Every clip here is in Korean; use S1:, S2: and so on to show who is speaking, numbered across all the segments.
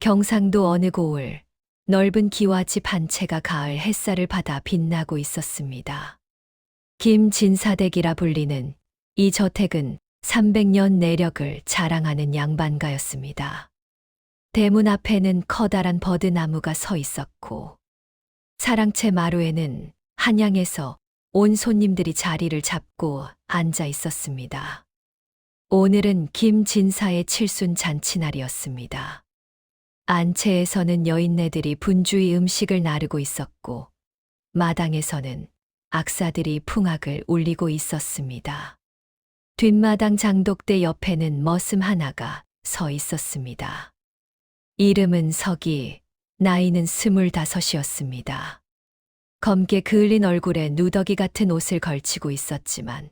S1: 경상도 어느 고을, 넓은 기와집 한 채가 가을 햇살을 받아 빛나고 있었습니다. 김진사댁이라 불리는 이 저택은 300년 내력을 자랑하는 양반가였습니다. 대문 앞에는 커다란 버드나무가 서 있었고, 사랑채 마루에는 한양에서 온 손님들이 자리를 잡고 앉아 있었습니다. 오늘은 김진사의 칠순 잔치날이었습니다. 안채에서는 여인네들이 분주히 음식을 나르고 있었고, 마당에서는 악사들이 풍악을 울리고 있었습니다. 뒷마당 장독대 옆에는 머슴 하나가 서 있었습니다. 이름은 석이, 나이는 25이었습니다. 검게 그을린 얼굴에 누더기 같은 옷을 걸치고 있었지만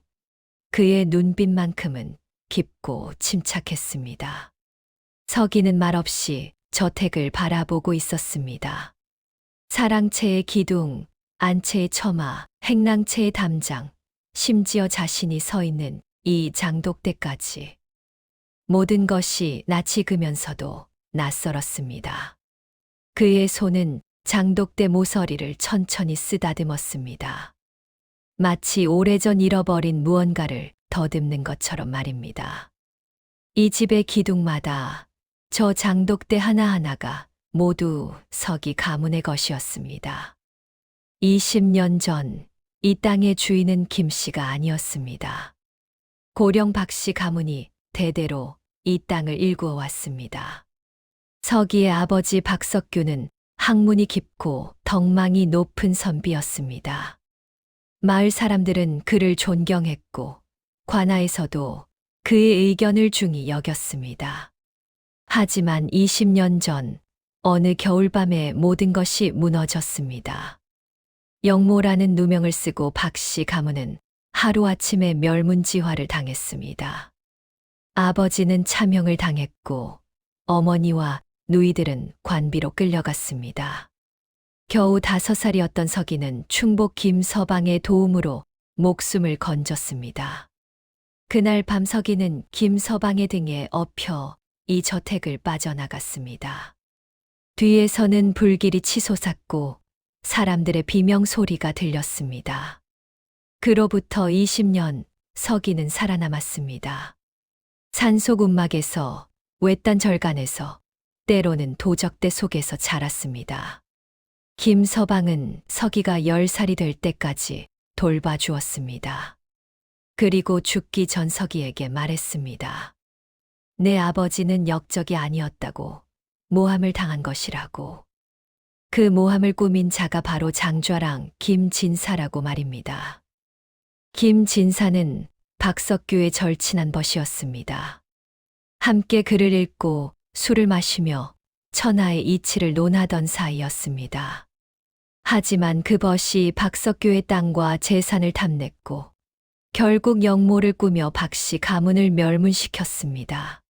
S1: 그의 눈빛만큼은 깊고 침착했습니다. 석이는 말없이 저택을 바라보고 있었습니다. 사랑채의 기둥, 안채의 처마, 행랑채의 담장, 심지어 자신이 서 있는 이 장독대까지. 모든 것이 낯이 익으면서도 낯설었습니다. 그의 손은 장독대 모서리를 천천히 쓰다듬었습니다. 마치 오래전 잃어버린 무언가를 더듬는 것처럼 말입니다. 이 집의 기둥마다 저 장독대 하나하나가 모두 석이 가문의 것이었습니다. 20년 전 이 땅의 주인은 김씨가 아니었습니다. 고령 박씨 가문이 대대로 이 땅을 일구어 왔습니다. 석이의 아버지 박석규는 학문이 깊고 덕망이 높은 선비였습니다. 마을 사람들은 그를 존경했고 관아에서도 그의 의견을 중히 여겼습니다. 하지만 20년 전 어느 겨울밤에 모든 것이 무너졌습니다. 영모라는 누명을 쓰고 박씨 가문은 하루아침에 멸문지화를 당했습니다. 아버지는 차명을 당했고 어머니와 누이들은 관비로 끌려갔습니다. 겨우 5살이었던 석이는 충복 김서방의 도움으로 목숨을 건졌습니다. 그날 밤 석이는 김서방의 등에 엎혀 이 저택을 빠져나갔습니다. 뒤에서는 불길이 치솟았고 사람들의 비명 소리가 들렸습니다. 그로부터 20년 석이는 살아남았습니다. 산속 움막에서 외딴 절간에서 때로는 도적대 속에서 자랐습니다. 김서방은 석이가 10살이 될 때까지 돌봐주었습니다. 그리고 죽기 전 석이에게 말했습니다. 내 아버지는 역적이 아니었다고, 모함을 당한 것이라고. 그 모함을 꾸민 자가 바로 장좌랑 김진사라고 말입니다. 김진사는 박석규의 절친한 벗이었습니다. 함께 글을 읽고 술을 마시며 천하의 이치를 논하던 사이였습니다. 하지만 그 벗이 박석규의 땅과 재산을 탐냈고 결국 영모를 꾸며 박씨 가문을 멸문시켰습니다.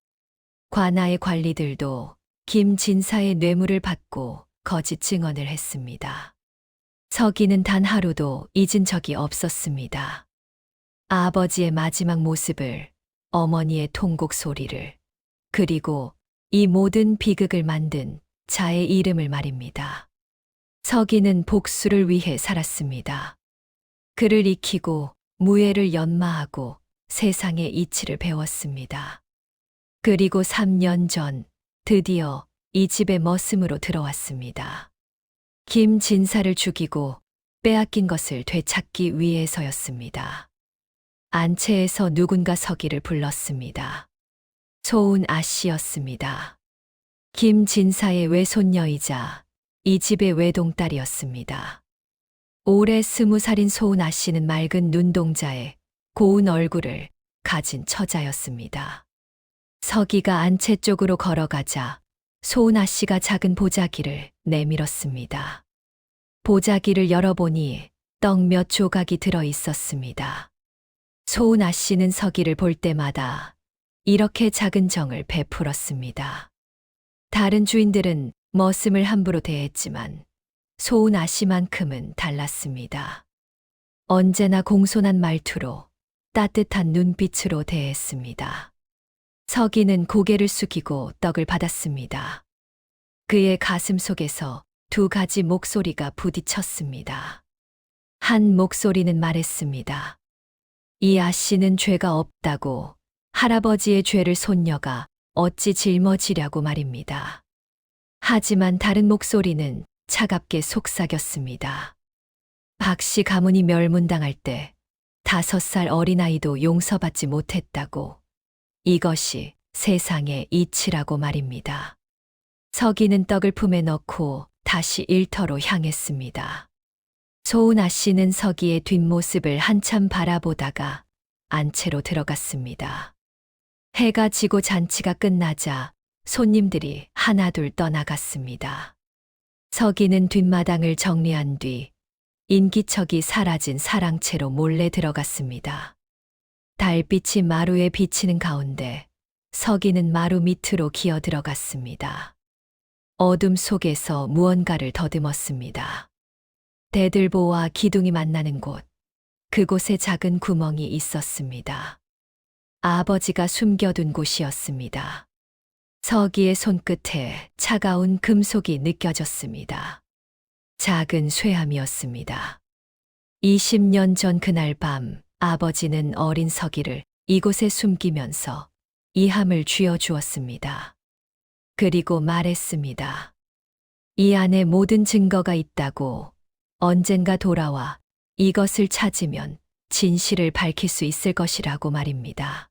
S1: 관아의 관리들도 김진사의 뇌물을 받고 거짓 증언을 했습니다. 석이는 단 하루도 잊은 적이 없었습니다. 아버지의 마지막 모습을, 어머니의 통곡 소리를, 그리고 이 모든 비극을 만든 자의 이름을 말입니다. 석이는 복수를 위해 살았습니다. 그를 익히고 무예를 연마하고 세상의 이치를 배웠습니다. 그리고 3년 전 드디어 이 집에 머슴으로 들어왔습니다. 김진사를 죽이고 빼앗긴 것을 되찾기 위해서였습니다. 안채에서 누군가 석이를 불렀습니다. 소운 아씨였습니다. 김진사의 외손녀이자 이 집의 외동딸이었습니다. 올해 20살인 소운 아씨는 맑은 눈동자에 고운 얼굴을 가진 처자였습니다. 석이가 안채 쪽으로 걸어가자 소운 아씨가 작은 보자기를 내밀었습니다. 보자기를 열어보니 떡 몇 조각이 들어 있었습니다. 소운 아씨는 석이를 볼 때마다 이렇게 작은 정을 베풀었습니다. 다른 주인들은 머슴을 함부로 대했지만 소운 아씨만큼은 달랐습니다. 언제나 공손한 말투로 따뜻한 눈빛으로 대했습니다. 석이는 고개를 숙이고 떡을 받았습니다. 그의 가슴 속에서 두 가지 목소리가 부딪혔습니다. 한 목소리는 말했습니다. 이 아씨는 죄가 없다고, 할아버지의 죄를 손녀가 어찌 짊어지려고 말입니다. 하지만 다른 목소리는 차갑게 속삭였습니다. 박씨 가문이 멸문당할 때 5살 어린아이도 용서받지 못했다고. 이것이 세상의 이치라고 말입니다. 서기는 떡을 품에 넣고 다시 일터로 향했습니다. 소은아 씨는 서기의 뒷모습을 한참 바라보다가 안채로 들어갔습니다. 해가 지고 잔치가 끝나자 손님들이 하나둘 떠나갔습니다. 서기는 뒷마당을 정리한 뒤 인기척이 사라진 사랑채로 몰래 들어갔습니다. 달빛이 마루에 비치는 가운데 서기는 마루 밑으로 기어 들어갔습니다. 어둠 속에서 무언가를 더듬었습니다. 대들보와 기둥이 만나는 곳, 그곳에 작은 구멍이 있었습니다. 아버지가 숨겨둔 곳이었습니다. 서기의 손끝에 차가운 금속이 느껴졌습니다. 작은 쇠함이었습니다. 20년 전 그날 밤 아버지는 어린 서기를 이곳에 숨기면서 이 함을 쥐어주었습니다. 그리고 말했습니다. 이 안에 모든 증거가 있다고, 언젠가 돌아와 이것을 찾으면 진실을 밝힐 수 있을 것이라고 말입니다.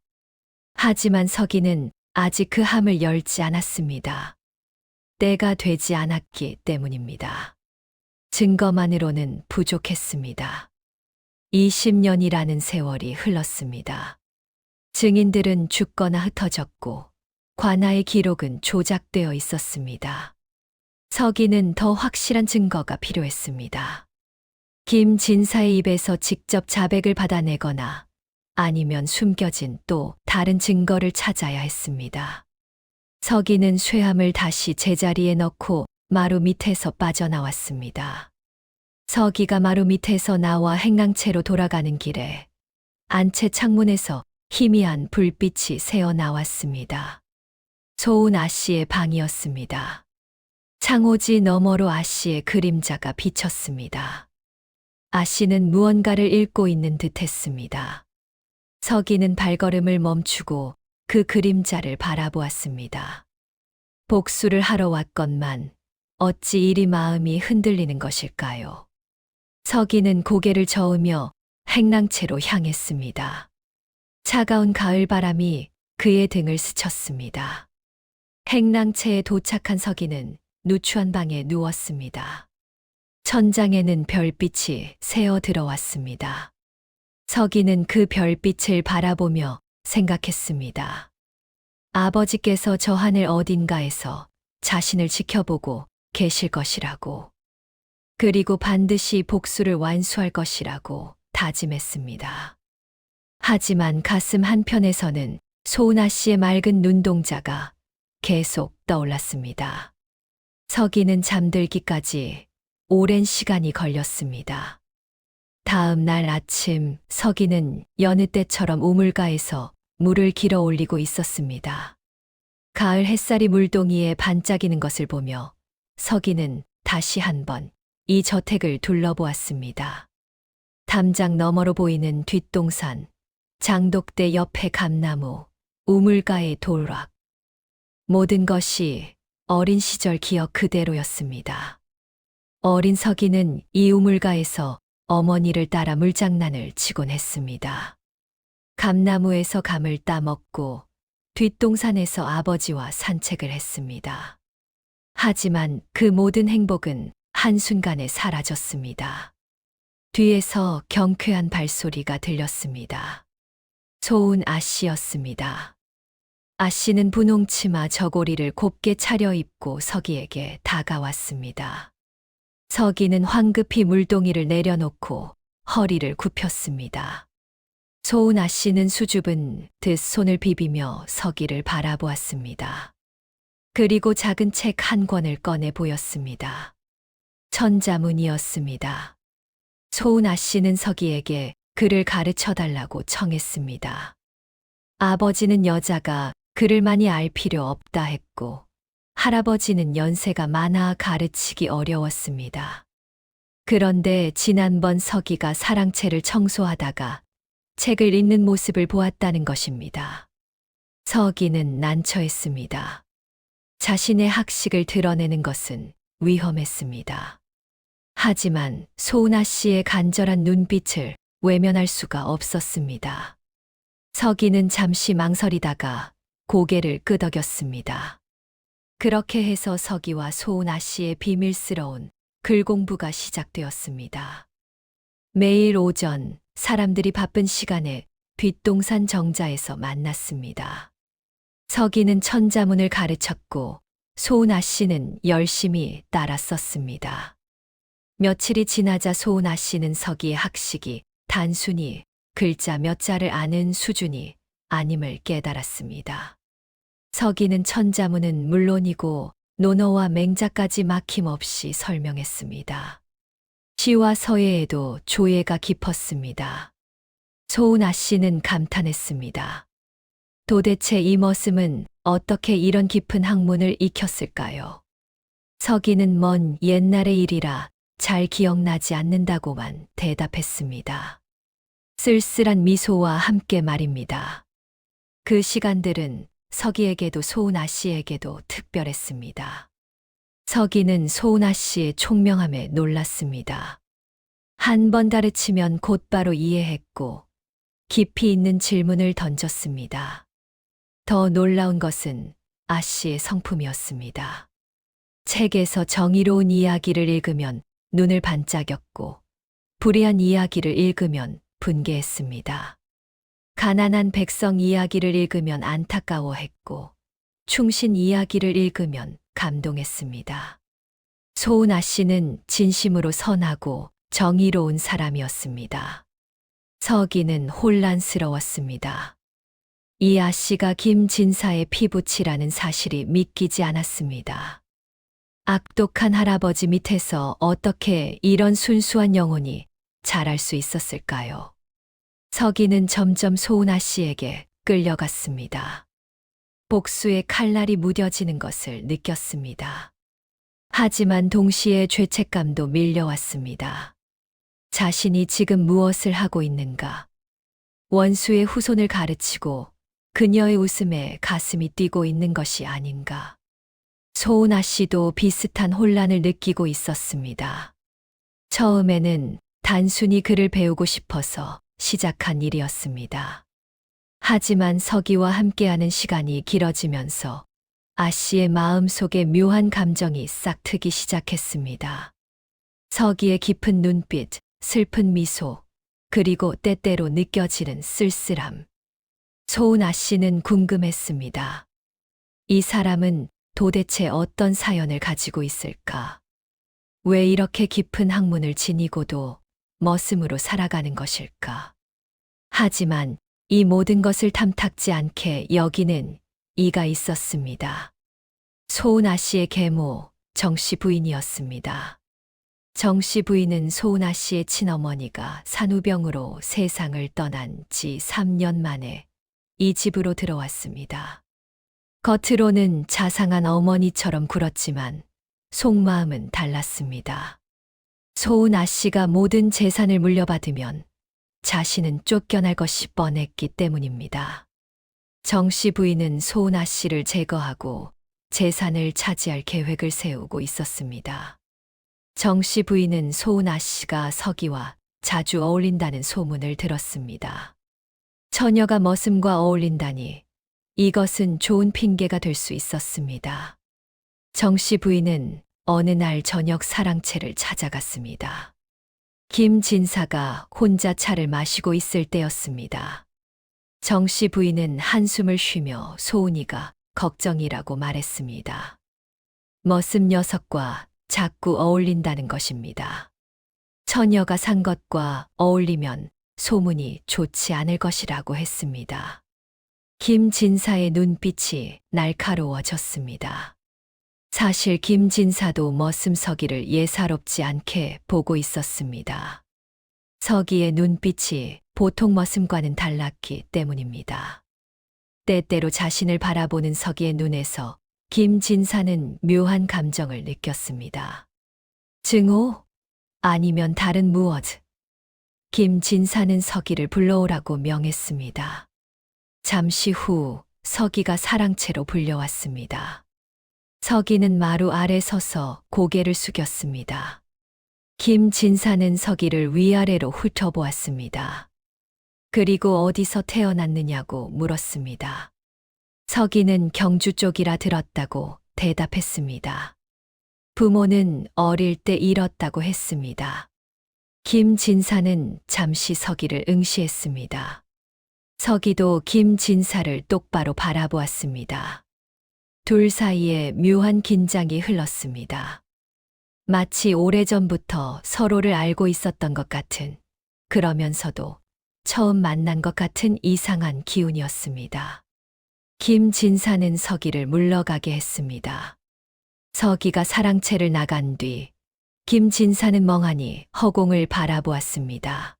S1: 하지만 서기는 아직 그 함을 열지 않았습니다. 때가 되지 않았기 때문입니다. 증거만으로는 부족했습니다. 20년이라는 세월이 흘렀습니다. 증인들은 죽거나 흩어졌고 관아의 기록은 조작되어 있었습니다. 서기는 더 확실한 증거가 필요했습니다. 김 진사의 입에서 직접 자백을 받아내거나 아니면 숨겨진 또 다른 증거를 찾아야 했습니다. 서기는 쇠함을 다시 제자리에 넣고 마루 밑에서 빠져나왔습니다. 서기가 마루 밑에서 나와 행랑채로 돌아가는 길에 안채 창문에서 희미한 불빛이 새어 나왔습니다. 소은 아씨의 방이었습니다. 창호지 너머로 아씨의 그림자가 비쳤습니다. 아씨는 무언가를 읽고 있는 듯 했습니다. 서기는 발걸음을 멈추고 그 그림자를 바라보았습니다. 복수를 하러 왔건만 어찌 이리 마음이 흔들리는 것일까요? 서기는 고개를 저으며 행랑채로 향했습니다. 차가운 가을바람이 그의 등을 스쳤습니다. 행랑채에 도착한 서기는 누추한 방에 누웠습니다. 천장에는 별빛이 새어 들어왔습니다. 서기는 그 별빛을 바라보며 생각했습니다. 아버지께서 저 하늘 어딘가에서 자신을 지켜보고 계실 것이라고. 그리고 반드시 복수를 완수할 것이라고 다짐했습니다. 하지만 가슴 한편에서는 소은아 씨의 맑은 눈동자가 계속 떠올랐습니다. 서기는 잠들기까지 오랜 시간이 걸렸습니다. 다음 날 아침 서기는 여느 때처럼 우물가에서 물을 길어 올리고 있었습니다. 가을 햇살이 물동이에 반짝이는 것을 보며 서기는 다시 한번 이 저택을 둘러보았습니다. 담장 너머로 보이는 뒷동산, 장독대 옆의 감나무, 우물가의 돌락. 모든 것이 어린 시절 기억 그대로였습니다. 어린 서기는 이 우물가에서 어머니를 따라 물장난을 치곤 했습니다. 감나무에서 감을 따먹고 뒷동산에서 아버지와 산책을 했습니다. 하지만 그 모든 행복은 한순간에 사라졌습니다. 뒤에서 경쾌한 발소리가 들렸습니다. 소은 아씨였습니다. 아씨는 분홍 치마 저고리를 곱게 차려입고 서기에게 다가왔습니다. 서기는 황급히 물동이를 내려놓고 허리를 굽혔습니다. 소은 아씨는 수줍은 듯 손을 비비며 서기를 바라보았습니다. 그리고 작은 책 한 권을 꺼내 보였습니다. 천자문이었습니다. 소은 아씨는 서기에게 글을 가르쳐 달라고 청했습니다. 아버지는 여자가 글을 많이 알 필요 없다 했고, 할아버지는 연세가 많아 가르치기 어려웠습니다. 그런데 지난번 서기가 사랑채를 청소하다가 책을 읽는 모습을 보았다는 것입니다. 서기는 난처했습니다. 자신의 학식을 드러내는 것은 위험했습니다. 하지만 소은아 씨의 간절한 눈빛을 외면할 수가 없었습니다. 서기는 잠시 망설이다가 고개를 끄덕였습니다. 그렇게 해서 서기와 소은아 씨의 비밀스러운 글 공부가 시작되었습니다. 매일 오전 사람들이 바쁜 시간에 뒷동산 정자에서 만났습니다. 서기는 천자문을 가르쳤고 소은아 씨는 열심히 따라 썼습니다. 며칠이 지나자 소은아 씨는 서기의 학식이 단순히 글자 몇 자를 아는 수준이 아님을 깨달았습니다. 서기는 천자문은 물론이고 논어와 맹자까지 막힘없이 설명했습니다. 시와 서예에도 조예가 깊었습니다. 소은아 씨는 감탄했습니다. 도대체 이 머슴은 어떻게 이런 깊은 학문을 익혔을까요? 서기는 먼 옛날의 일이라 잘 기억나지 않는다고만 대답했습니다. 쓸쓸한 미소와 함께 말입니다. 그 시간들은 서기에게도 소은아 씨에게도 특별했습니다. 서기는 소은아 씨의 총명함에 놀랐습니다. 한 번 가르치면 곧바로 이해했고 깊이 있는 질문을 던졌습니다. 더 놀라운 것은 아 씨의 성품이었습니다. 책에서 정의로운 이야기를 읽으면 눈을 반짝였고 불의한 이야기를 읽으면 분개했습니다. 가난한 백성 이야기를 읽으면 안타까워했고 충신 이야기를 읽으면 감동했습니다. 소은아 씨는 진심으로 선하고 정의로운 사람이었습니다. 서기는 혼란스러웠습니다. 이 아씨가 김진사의 피부치라는 사실이 믿기지 않았습니다. 악독한 할아버지 밑에서 어떻게 이런 순수한 영혼이 자랄 수 있었을까요? 서기는 점점 소은아 씨에게 끌려갔습니다. 복수의 칼날이 무뎌지는 것을 느꼈습니다. 하지만 동시에 죄책감도 밀려왔습니다. 자신이 지금 무엇을 하고 있는가? 원수의 후손을 가르치고 그녀의 웃음에 가슴이 뛰고 있는 것이 아닌가? 소은아 씨도 비슷한 혼란을 느끼고 있었습니다. 처음에는 단순히 글을 배우고 싶어서 시작한 일이었습니다. 하지만 서기와 함께하는 시간이 길어지면서 아 씨의 마음 속에 묘한 감정이 싹트기 시작했습니다. 서기의 깊은 눈빛, 슬픈 미소, 그리고 때때로 느껴지는 쓸쓸함. 소은아 씨는 궁금했습니다. 이 사람은 도대체 어떤 사연을 가지고 있을까? 왜 이렇게 깊은 학문을 지니고도 머슴으로 살아가는 것일까? 하지만 이 모든 것을 탐탁지 않게 여기는 이가 있었습니다. 소은아 씨의 계모, 정씨 부인이었습니다. 정씨 부인은 소은아 씨의 친어머니가 산후병으로 세상을 떠난 지 3년 만에 이 집으로 들어왔습니다. 겉으로는 자상한 어머니처럼 굴었지만 속마음은 달랐습니다. 소은아 씨가 모든 재산을 물려받으면 자신은 쫓겨날 것이 뻔했기 때문입니다. 정씨 부인은 소은아 씨를 제거하고 재산을 차지할 계획을 세우고 있었습니다. 정씨 부인은 소은아 씨가 서기와 자주 어울린다는 소문을 들었습니다. 처녀가 머슴과 어울린다니 이것은 좋은 핑계가 될 수 있었습니다. 정씨 부인은 어느 날 저녁 사랑채를 찾아갔습니다. 김진사가 혼자 차를 마시고 있을 때였습니다. 정씨 부인은 한숨을 쉬며 소은이가 걱정이라고 말했습니다. 머슴 녀석과 자꾸 어울린다는 것입니다. 처녀가 산 것과 어울리면 소문이 좋지 않을 것이라고 했습니다. 김진사의 눈빛이 날카로워졌습니다. 사실 김진사도 머슴 서기를 예사롭지 않게 보고 있었습니다. 서기의 눈빛이 보통 머슴과는 달랐기 때문입니다. 때때로 자신을 바라보는 서기의 눈에서 김진사는 묘한 감정을 느꼈습니다. 증오? 아니면 다른 무엇? 김진사는 서기를 불러오라고 명했습니다. 잠시 후 서기가 사랑채로 불려왔습니다. 서기는 마루 아래 서서 고개를 숙였습니다. 김진사는 서기를 위아래로 훑어보았습니다. 그리고 어디서 태어났느냐고 물었습니다. 서기는 경주 쪽이라 들었다고 대답했습니다. 부모는 어릴 때 잃었다고 했습니다. 김진사는 잠시 서기를 응시했습니다. 서기도 김진사를 똑바로 바라보았습니다. 둘 사이에 묘한 긴장이 흘렀습니다. 마치 오래전부터 서로를 알고 있었던 것 같은, 그러면서도 처음 만난 것 같은 이상한 기운이었습니다. 김진사는 서기를 물러가게 했습니다. 서기가 사랑채를 나간 뒤 김진사는 멍하니 허공을 바라보았습니다.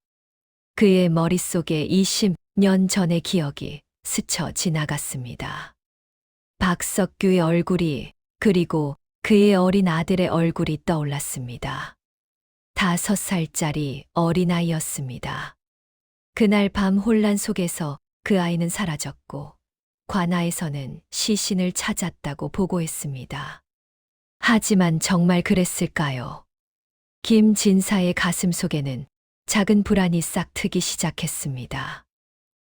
S1: 그의 머릿속에 20년 전의 기억이 스쳐 지나갔습니다. 박석규의 얼굴이, 그리고 그의 어린 아들의 얼굴이 떠올랐습니다. 5살짜리 어린아이였습니다. 그날 밤 혼란 속에서 그 아이는 사라졌고 관아에서는 시신을 찾았다고 보고했습니다. 하지만 정말 그랬을까요? 김진사의 가슴 속에는 작은 불안이 싹 트기 시작했습니다.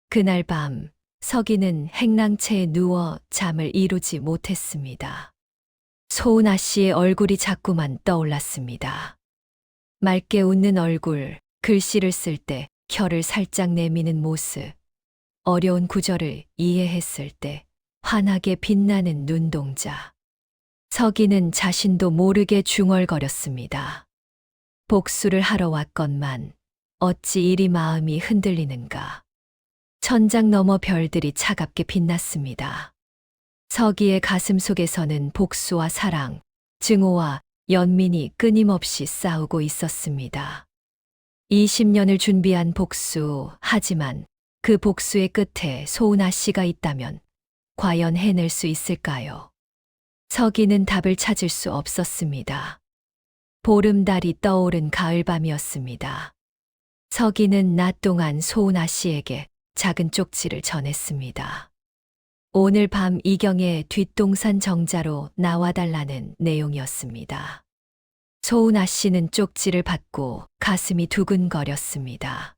S1: 그날 밤 서기는 행랑채에 누워 잠을 이루지 못했습니다. 소은아 씨의 얼굴이 자꾸만 떠올랐습니다. 맑게 웃는 얼굴, 글씨를 쓸 때 혀를 살짝 내미는 모습, 어려운 구절을 이해했을 때 환하게 빛나는 눈동자. 서기는 자신도 모르게 중얼거렸습니다. 복수를 하러 왔건만 어찌 이리 마음이 흔들리는가. 천장 너머 별들이 차갑게 빛났습니다. 서기의 가슴 속에서는 복수와 사랑, 증오와 연민이 끊임없이 싸우고 있었습니다. 20년을 준비한 복수, 하지만 그 복수의 끝에 소은아 씨가 있다면 과연 해낼 수 있을까요? 서기는 답을 찾을 수 없었습니다. 보름달이 떠오른 가을밤이었습니다. 서기는 낮 동안 소은아 씨에게 작은 쪽지를 전했습니다. 오늘 밤 이경의 뒷동산 정자로 나와달라는 내용이었습니다. 소은아 씨는 쪽지를 받고 가슴이 두근거렸습니다.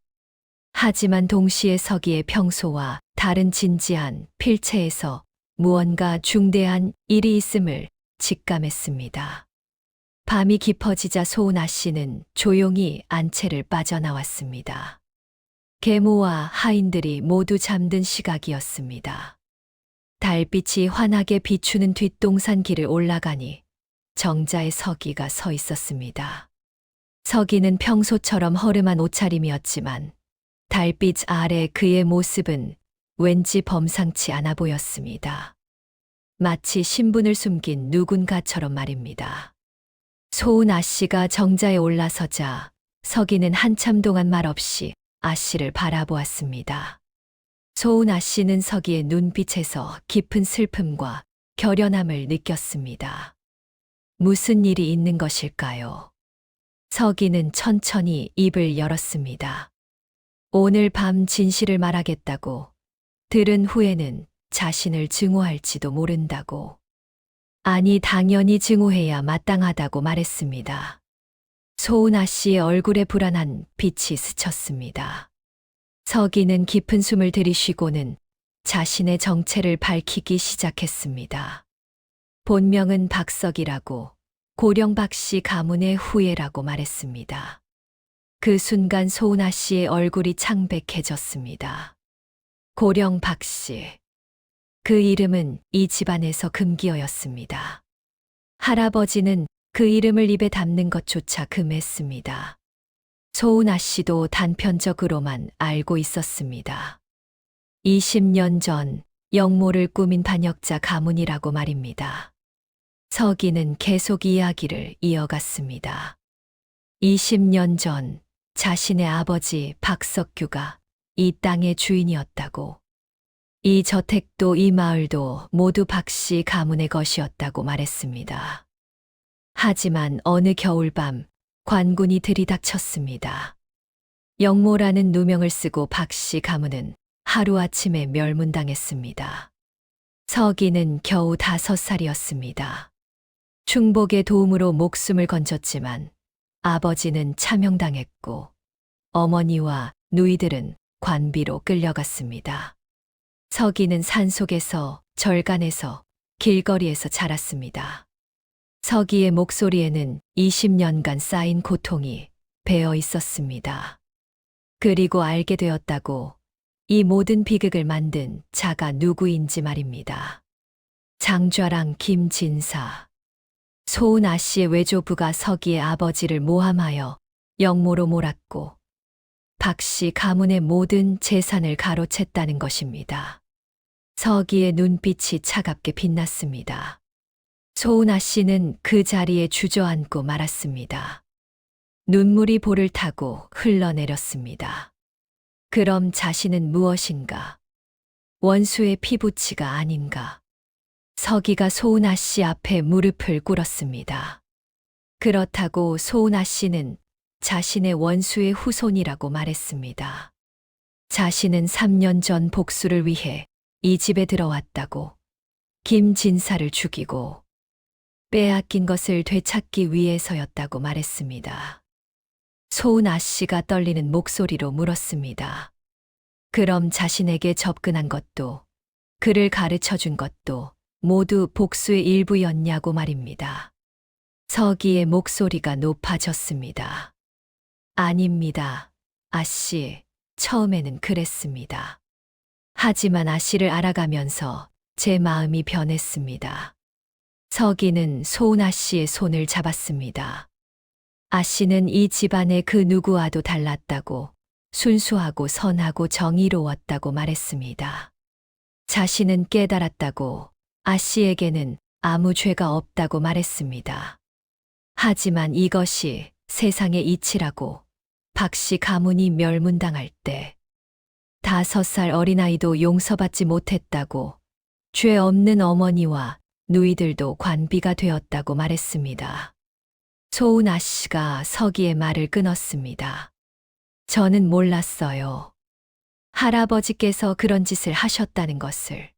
S1: 하지만 동시에 서기의 평소와 다른 진지한 필체에서 무언가 중대한 일이 있음을 직감했습니다. 밤이 깊어지자 소은아 씨는 조용히 안채를 빠져나왔습니다. 계모와 하인들이 모두 잠든 시각이었습니다. 달빛이 환하게 비추는 뒷동산 길을 올라가니 정자에 서기가 서 있었습니다. 서기는 평소처럼 허름한 옷차림이었지만 달빛 아래 그의 모습은 왠지 범상치 않아 보였습니다. 마치 신분을 숨긴 누군가처럼 말입니다. 소은아 씨가 정자에 올라서자 서기는 한참 동안 말없이 아씨를 바라보았습니다. 소은아 씨는 서기의 눈빛에서 깊은 슬픔과 결연함을 느꼈습니다. 무슨 일이 있는 것일까요? 서기는 천천히 입을 열었습니다. 오늘 밤 진실을 말하겠다고, 들은 후에는 자신을 증오할지도 모른다고. 아니, 당연히 증오해야 마땅하다고 말했습니다. 소은아 씨의 얼굴에 불안한 빛이 스쳤습니다. 서기는 깊은 숨을 들이쉬고는 자신의 정체를 밝히기 시작했습니다. 본명은 박석이라고, 고령 박씨 가문의 후예라고 말했습니다. 그 순간 소은아 씨의 얼굴이 창백해졌습니다. 고령 박씨. 그 이름은 이 집안에서 금기어였습니다. 할아버지는 그 이름을 입에 담는 것조차 금했습니다. 소은아 씨도 단편적으로만 알고 있었습니다. 20년 전 영모를 꾸민 반역자 가문이라고 말입니다. 서기는 계속 이야기를 이어갔습니다. 20년 전 자신의 아버지 박석규가 이 땅의 주인이었다고. 이 저택도 이 마을도 모두 박씨 가문의 것이었다고 말했습니다. 하지만 어느 겨울밤 관군이 들이닥쳤습니다. 영모라는 누명을 쓰고 박씨 가문은 하루아침에 멸문당했습니다. 서기는 겨우 5살이었습니다. 충복의 도움으로 목숨을 건졌지만 아버지는 참형당했고 어머니와 누이들은 관비로 끌려갔습니다. 서기는 산속에서 절간에서 길거리에서 자랐습니다. 서기의 목소리에는 20년간 쌓인 고통이 배어 있었습니다. 그리고 알게 되었다고 이 모든 비극을 만든 자가 누구인지 말입니다. 장좌랑 김진사. 소은 아씨의 외조부가 서기의 아버지를 모함하여 영모로 몰았고 박씨 가문의 모든 재산을 가로챘다는 것입니다. 서기의 눈빛이 차갑게 빛났습니다. 소은 아씨는 그 자리에 주저앉고 말았습니다. 눈물이 볼을 타고 흘러내렸습니다. 그럼 자신은 무엇인가? 원수의 피부치가 아닌가? 서기가 소은 아씨 앞에 무릎을 꿇었습니다. 그렇다고 소은 아씨는 자신의 원수의 후손이라고 말했습니다. 자신은 3년 전 복수를 위해 이 집에 들어왔다고, 김진사를 죽이고 빼앗긴 것을 되찾기 위해서였다고 말했습니다. 소은 아씨가 떨리는 목소리로 물었습니다. 그럼 자신에게 접근한 것도, 그를 가르쳐 준 것도 모두 복수의 일부였냐고 말입니다. 서기의 목소리가 높아졌습니다. 아닙니다. 아씨, 처음에는 그랬습니다. 하지만 아씨를 알아가면서 제 마음이 변했습니다. 서기는 소은 아씨의 손을 잡았습니다. 아씨는 이 집안의 그 누구와도 달랐다고, 순수하고 선하고 정의로웠다고 말했습니다. 자신은 깨달았다고, 아씨에게는 아무 죄가 없다고 말했습니다. 하지만 이것이 세상의 이치라고, 박씨 가문이 멸문당할 때 5살 어린아이도 용서받지 못했다고, 죄 없는 어머니와 누이들도 관비가 되었다고 말했습니다. 소은 아씨가 서기의 말을 끊었습니다. 저는 몰랐어요. 할아버지께서 그런 짓을 하셨다는 것을.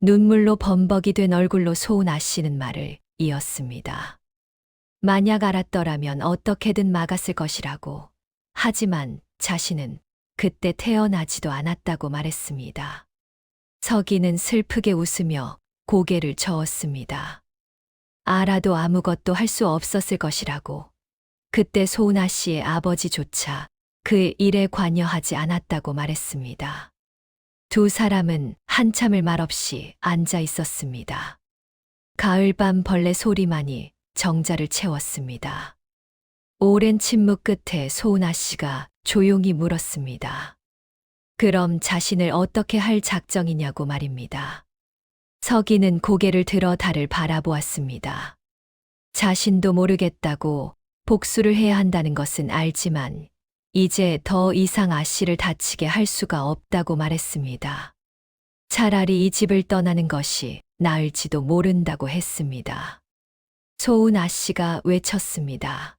S1: 눈물로 범벅이 된 얼굴로 소은 아씨는 말을 이었습니다. 만약 알았더라면 어떻게든 막았을 것이라고. 하지만 자신은 그때 태어나지도 않았다고 말했습니다. 서기는 슬프게 웃으며 고개를 저었습니다. 알아도 아무것도 할 수 없었을 것이라고. 그때 소은 아씨의 아버지조차 그 일에 관여하지 않았다고 말했습니다. 두 사람은 한참을 말없이 앉아 있었습니다. 가을밤 벌레 소리만이 정자를 채웠습니다. 오랜 침묵 끝에 소은 아씨가 조용히 물었습니다. 그럼 자신을 어떻게 할 작정이냐고 말입니다. 서기는 고개를 들어 달을 바라보았습니다. 자신도 모르겠다고, 복수를 해야 한다는 것은 알지만 이제 더 이상 아씨를 다치게 할 수가 없다고 말했습니다. 차라리 이 집을 떠나는 것이 나을지도 모른다고 했습니다. 소은 아씨가 외쳤습니다.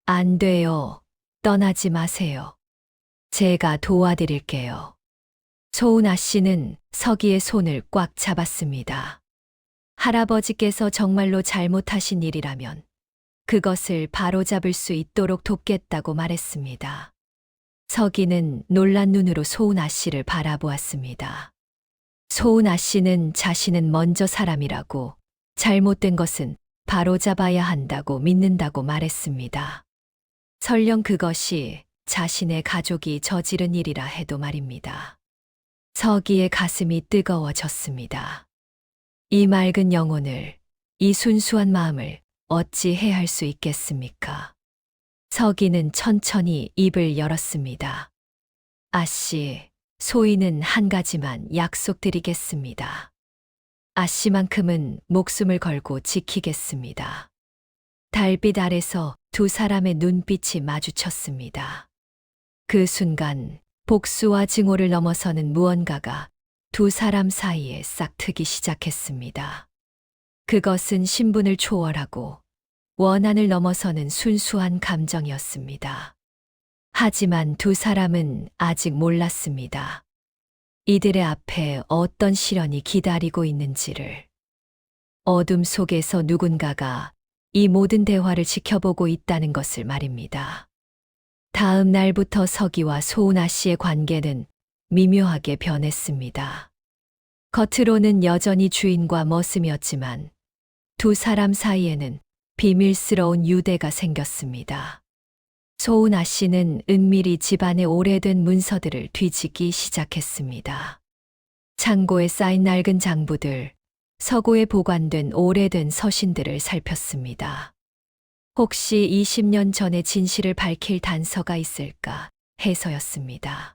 S1: 안 돼요. 떠나지 마세요. 제가 도와드릴게요. 소은 아씨는 서기의 손을 꽉 잡았습니다. 할아버지께서 정말로 잘못하신 일이라면 그것을 바로잡을 수 있도록 돕겠다고 말했습니다. 서기는 놀란 눈으로 소은 아씨를 바라보았습니다. 소은 아씨는 자신은 먼저 사람이라고, 잘못된 것은 바로잡아야 한다고 믿는다고 말했습니다. 설령 그것이 자신의 가족이 저지른 일이라 해도 말입니다. 서기의 가슴이 뜨거워졌습니다. 이 맑은 영혼을, 이 순수한 마음을 어찌 해할 수 있겠습니까? 서기는 천천히 입을 열었습니다. 아씨, 소인은 한 가지만 약속드리겠습니다. 아씨만큼은 목숨을 걸고 지키겠습니다. 달빛 아래서 두 사람의 눈빛이 마주쳤습니다. 그 순간 복수와 증오를 넘어서는 무언가가 두 사람 사이에 싹트기 시작했습니다. 그것은 신분을 초월하고 원한을 넘어서는 순수한 감정이었습니다. 하지만 두 사람은 아직 몰랐습니다. 이들의 앞에 어떤 시련이 기다리고 있는지를. 어둠 속에서 누군가가 이 모든 대화를 지켜보고 있다는 것을 말입니다. 다음 날부터 서기와 소은아 씨의 관계는 미묘하게 변했습니다. 겉으로는 여전히 주인과 머슴이었지만 두 사람 사이에는 비밀스러운 유대가 생겼습니다. 소은아 씨는 은밀히 집안의 오래된 문서들을 뒤지기 시작했습니다. 창고에 쌓인 낡은 장부들, 서고에 보관된 오래된 서신들을 살폈습니다. 혹시 20년 전의 진실을 밝힐 단서가 있을까 해서였습니다.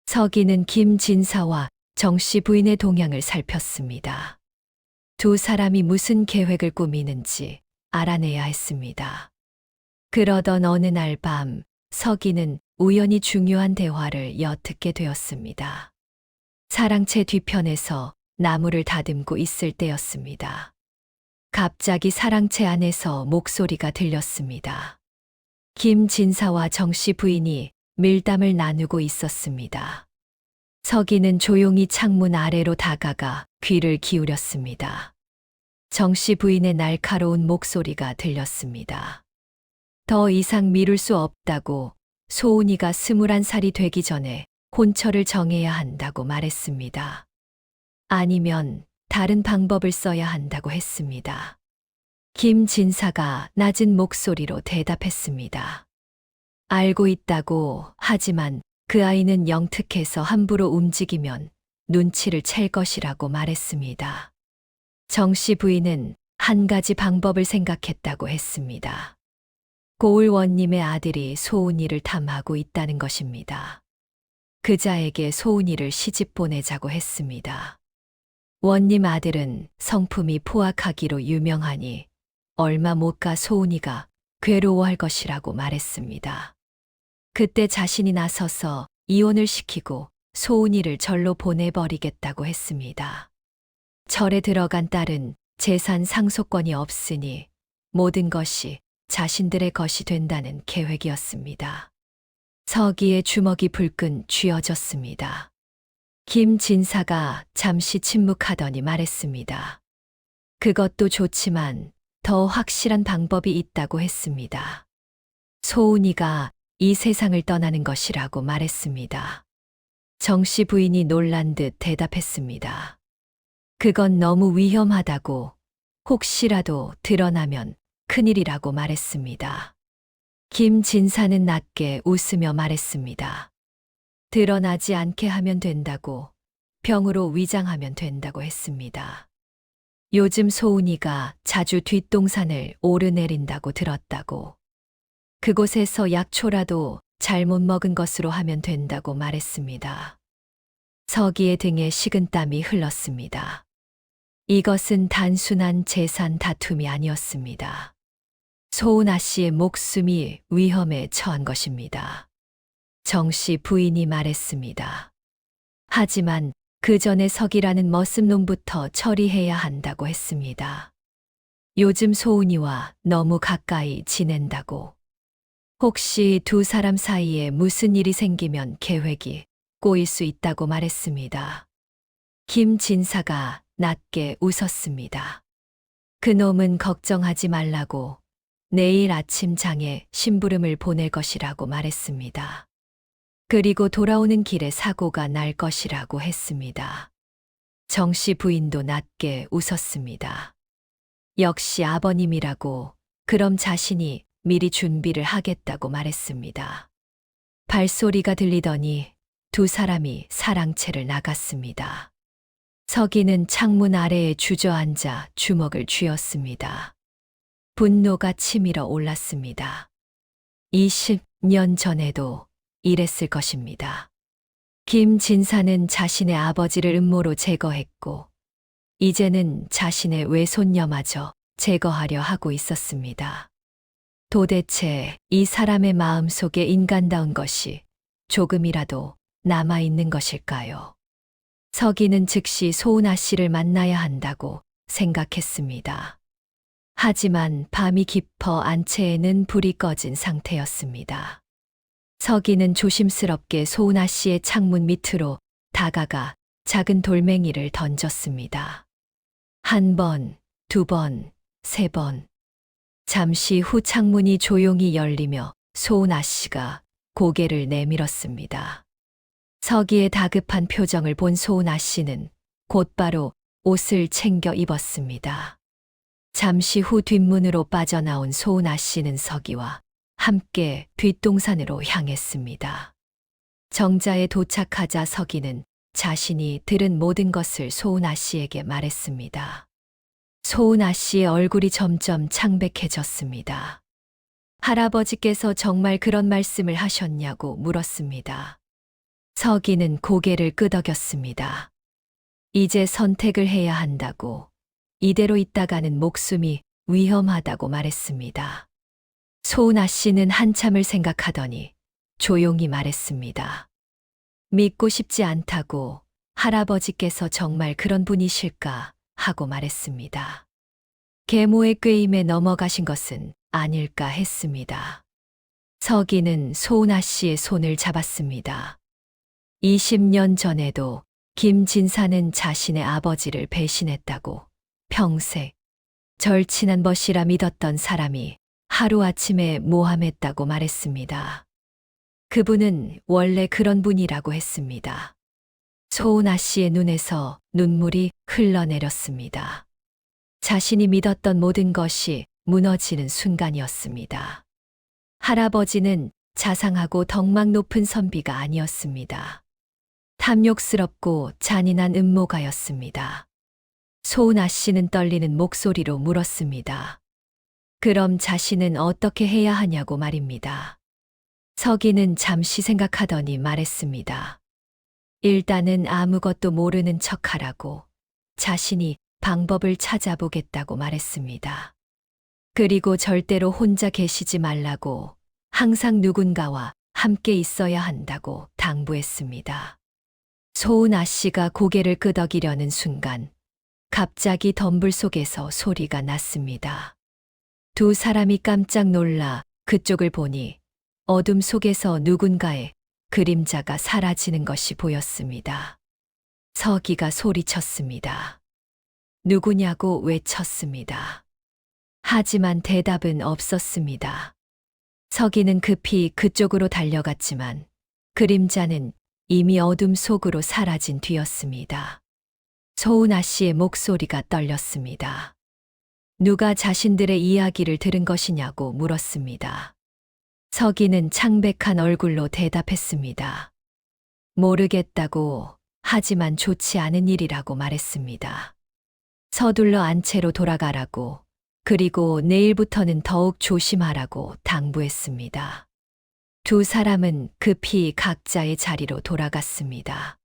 S1: 서기는 김진사와 정씨 부인의 동향을 살폈습니다. 두 사람이 무슨 계획을 꾸미는지 알아내야 했습니다. 그러던 어느 날 밤, 서기는 우연히 중요한 대화를 엿듣게 되었습니다. 사랑채 뒤편에서 나무를 다듬고 있을 때였습니다. 갑자기 사랑채 안에서 목소리가 들렸습니다. 김진사와 정씨 부인이 밀담을 나누고 있었습니다. 서기는 조용히 창문 아래로 다가가 귀를 기울였습니다. 정씨 부인의 날카로운 목소리가 들렸습니다. 더 이상 미룰 수 없다고 소은이가 21살이 되기 전에 혼처를 정해야 한다고 말했습니다. 아니면 다른 방법을 써야 한다고 했습니다. 김진사가 낮은 목소리로 대답했습니다. 알고 있다고 하지만 그 아이는 영특해서 함부로 움직이면 눈치를 챌 것이라고 말했습니다. 정씨 부인은 한 가지 방법을 생각했다고 했습니다. 고을원님의 아들이 소은이를 탐하고 있다는 것입니다. 그자에게 소은이를 시집 보내자고 했습니다. 원님 아들은 성품이 포악하기로 유명하니 얼마 못 가 소은이가 괴로워할 것이라고 말했습니다. 그때 자신이 나서서 이혼을 시키고 소은이를 절로 보내버리겠다고 했습니다. 절에 들어간 딸은 재산 상속권이 없으니 모든 것이 자신들의 것이 된다는 계획이었습니다. 서기의 주먹이 불끈 쥐어졌습니다. 김진사가 잠시 침묵하더니 말했습니다. 그것도 좋지만 더 확실한 방법이 있다고 했습니다. 소은이가 이 세상을 떠나는 것이라고 말했습니다. 정씨 부인이 놀란 듯 대답했습니다. 그건 너무 위험하다고, 혹시라도 드러나면 큰일이라고 말했습니다. 김진사는 낮게 웃으며 말했습니다. 드러나지 않게 하면 된다고, 병으로 위장하면 된다고 했습니다. 요즘 소은이가 자주 뒷동산을 오르내린다고 들었다고. 그곳에서 약초라도 잘못 먹은 것으로 하면 된다고 말했습니다. 서기의 등에 식은땀이 흘렀습니다. 이것은 단순한 재산 다툼이 아니었습니다. 소은아 씨의 목숨이 위험에 처한 것입니다. 정씨 부인이 말했습니다. 하지만 그 전에 서기라는 머슴놈부터 처리해야 한다고 했습니다. 요즘 소은이와 너무 가까이 지낸다고. 혹시 두 사람 사이에 무슨 일이 생기면 계획이 꼬일 수 있다고 말했습니다. 김진사가 낮게 웃었습니다. 그놈은 걱정하지 말라고 내일 아침 장에 심부름을 보낼 것이라고 말했습니다. 그리고 돌아오는 길에 사고가 날 것이라고 했습니다. 정씨 부인도 낮게 웃었습니다. 역시 아버님이라고, 그럼 자신이 미리 준비를 하겠다고 말했습니다. 발소리가 들리더니 두 사람이 사랑채를 나갔습니다. 서기는 창문 아래에 주저앉아 주먹을 쥐었습니다. 분노가 치밀어 올랐습니다. 20년 전에도 이랬을 것입니다. 김진사는 자신의 아버지를 음모로 제거했고, 이제는 자신의 외손녀마저 제거하려 하고 있었습니다. 도대체 이 사람의 마음 속에 인간다운 것이 조금이라도 남아있는 것일까요? 서기는 즉시 소은아 씨를 만나야 한다고 생각했습니다. 하지만 밤이 깊어 안채에는 불이 꺼진 상태였습니다. 서기는 조심스럽게 소은아 씨의 창문 밑으로 다가가 작은 돌멩이를 던졌습니다. 한 번, 두 번, 세 번. 잠시 후 창문이 조용히 열리며 소은아 씨가 고개를 내밀었습니다. 서기의 다급한 표정을 본 소은아 씨는 곧바로 옷을 챙겨 입었습니다. 잠시 후 뒷문으로 빠져나온 소은아 씨는 서기와 함께 뒷동산으로 향했습니다. 정자에 도착하자 서기는 자신이 들은 모든 것을 소은아 씨에게 말했습니다. 소은아 씨의 얼굴이 점점 창백해졌습니다. 할아버지께서 정말 그런 말씀을 하셨냐고 물었습니다. 서기는 고개를 끄덕였습니다. 이제 선택을 해야 한다고, 이대로 있다가는 목숨이 위험하다고 말했습니다. 소은아 씨는 한참을 생각하더니 조용히 말했습니다. 믿고 싶지 않다고, 할아버지께서 정말 그런 분이실까 하고 말했습니다. 계모의 꾀임에 넘어가신 것은 아닐까 했습니다. 서기는 소은아 씨의 손을 잡았습니다. 20년 전에도 김진사는 자신의 아버지를 배신했다고 평생 절친한 벗이라 믿었던 사람이 하루아침에 모함했다고 말했습니다. 그분은 원래 그런 분이라고 했습니다. 소은아 씨의 눈에서 눈물이 흘러내렸습니다. 자신이 믿었던 모든 것이 무너지는 순간이었습니다. 할아버지는 자상하고 덕망 높은 선비가 아니었습니다. 탐욕스럽고 잔인한 음모가였습니다. 소은아 씨는 떨리는 목소리로 물었습니다. 그럼 자신은 어떻게 해야 하냐고 말입니다. 서기는 잠시 생각하더니 말했습니다. 일단은 아무것도 모르는 척하라고 자신이 방법을 찾아보겠다고 말했습니다. 그리고 절대로 혼자 계시지 말라고 항상 누군가와 함께 있어야 한다고 당부했습니다. 소은아 씨가 고개를 끄덕이려는 순간 갑자기 덤불 속에서 소리가 났습니다. 두 사람이 깜짝 놀라 그쪽을 보니 어둠 속에서 누군가의 그림자가 사라지는 것이 보였습니다. 서기가 소리쳤습니다. 누구냐고 외쳤습니다. 하지만 대답은 없었습니다. 서기는 급히 그쪽으로 달려갔지만 그림자는 이미 어둠 속으로 사라진 뒤였습니다. 소은아 씨의 목소리가 떨렸습니다. 누가 자신들의 이야기를 들은 것이냐고 물었습니다. 서기는 창백한 얼굴로 대답했습니다. 모르겠다고, 하지만 좋지 않은 일이라고 말했습니다. 서둘러 안채로 돌아가라고, 그리고 내일부터는 더욱 조심하라고 당부했습니다. 두 사람은 급히 각자의 자리로 돌아갔습니다.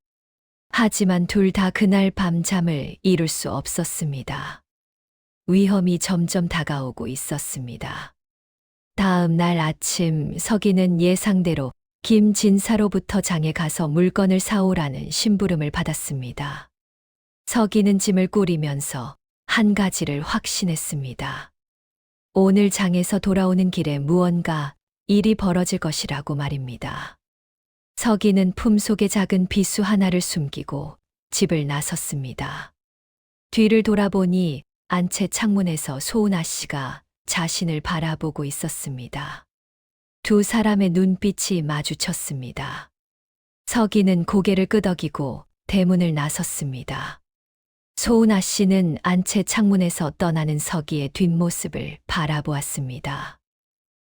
S1: 하지만 둘 다 그날 밤 잠을 이룰 수 없었습니다. 위험이 점점 다가오고 있었습니다. 다음 날 아침 서기는 예상대로 김진사로부터 장에 가서 물건을 사오라는 심부름을 받았습니다. 서기는 짐을 꾸리면서 한 가지를 확신했습니다. 오늘 장에서 돌아오는 길에 무언가 일이 벌어질 것이라고 말입니다. 서기는 품속에 작은 비수 하나를 숨기고 집을 나섰습니다. 뒤를 돌아보니 안채 창문에서 소은아 씨가 자신을 바라보고 있었습니다. 두 사람의 눈빛이 마주쳤습니다. 서기는 고개를 끄덕이고 대문을 나섰습니다. 소은아 씨는 안채 창문에서 떠나는 서기의 뒷모습을 바라보았습니다.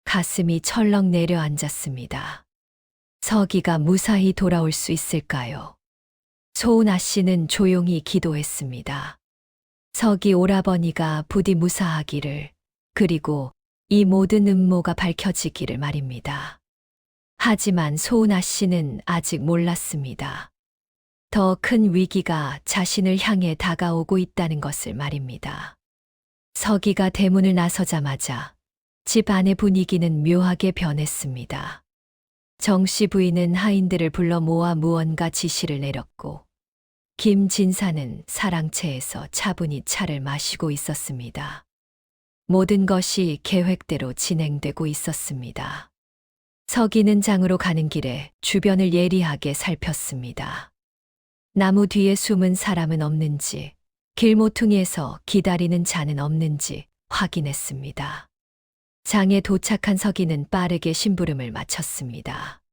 S1: 가슴이 철렁 내려앉았습니다. 서기가 무사히 돌아올 수 있을까요? 소은아 씨는 조용히 기도했습니다. 서기 오라버니가 부디 무사하기를, 그리고 이 모든 음모가 밝혀지기를 말입니다. 하지만 소은아 씨는 아직 몰랐습니다. 더 큰 위기가 자신을 향해 다가오고 있다는 것을 말입니다. 서기가 대문을 나서자마자 집 안의 분위기는 묘하게 변했습니다. 정씨 부인은 하인들을 불러 모아 무언가 지시를 내렸고 김진사는 사랑채에서 차분히 차를 마시고 있었습니다. 모든 것이 계획대로 진행되고 있었습니다. 서기는 장으로 가는 길에 주변을 예리하게 살폈습니다. 나무 뒤에 숨은 사람은 없는지, 길모퉁이에서 기다리는 자는 없는지 확인했습니다. 장에 도착한 서기는 빠르게 심부름을 마쳤습니다.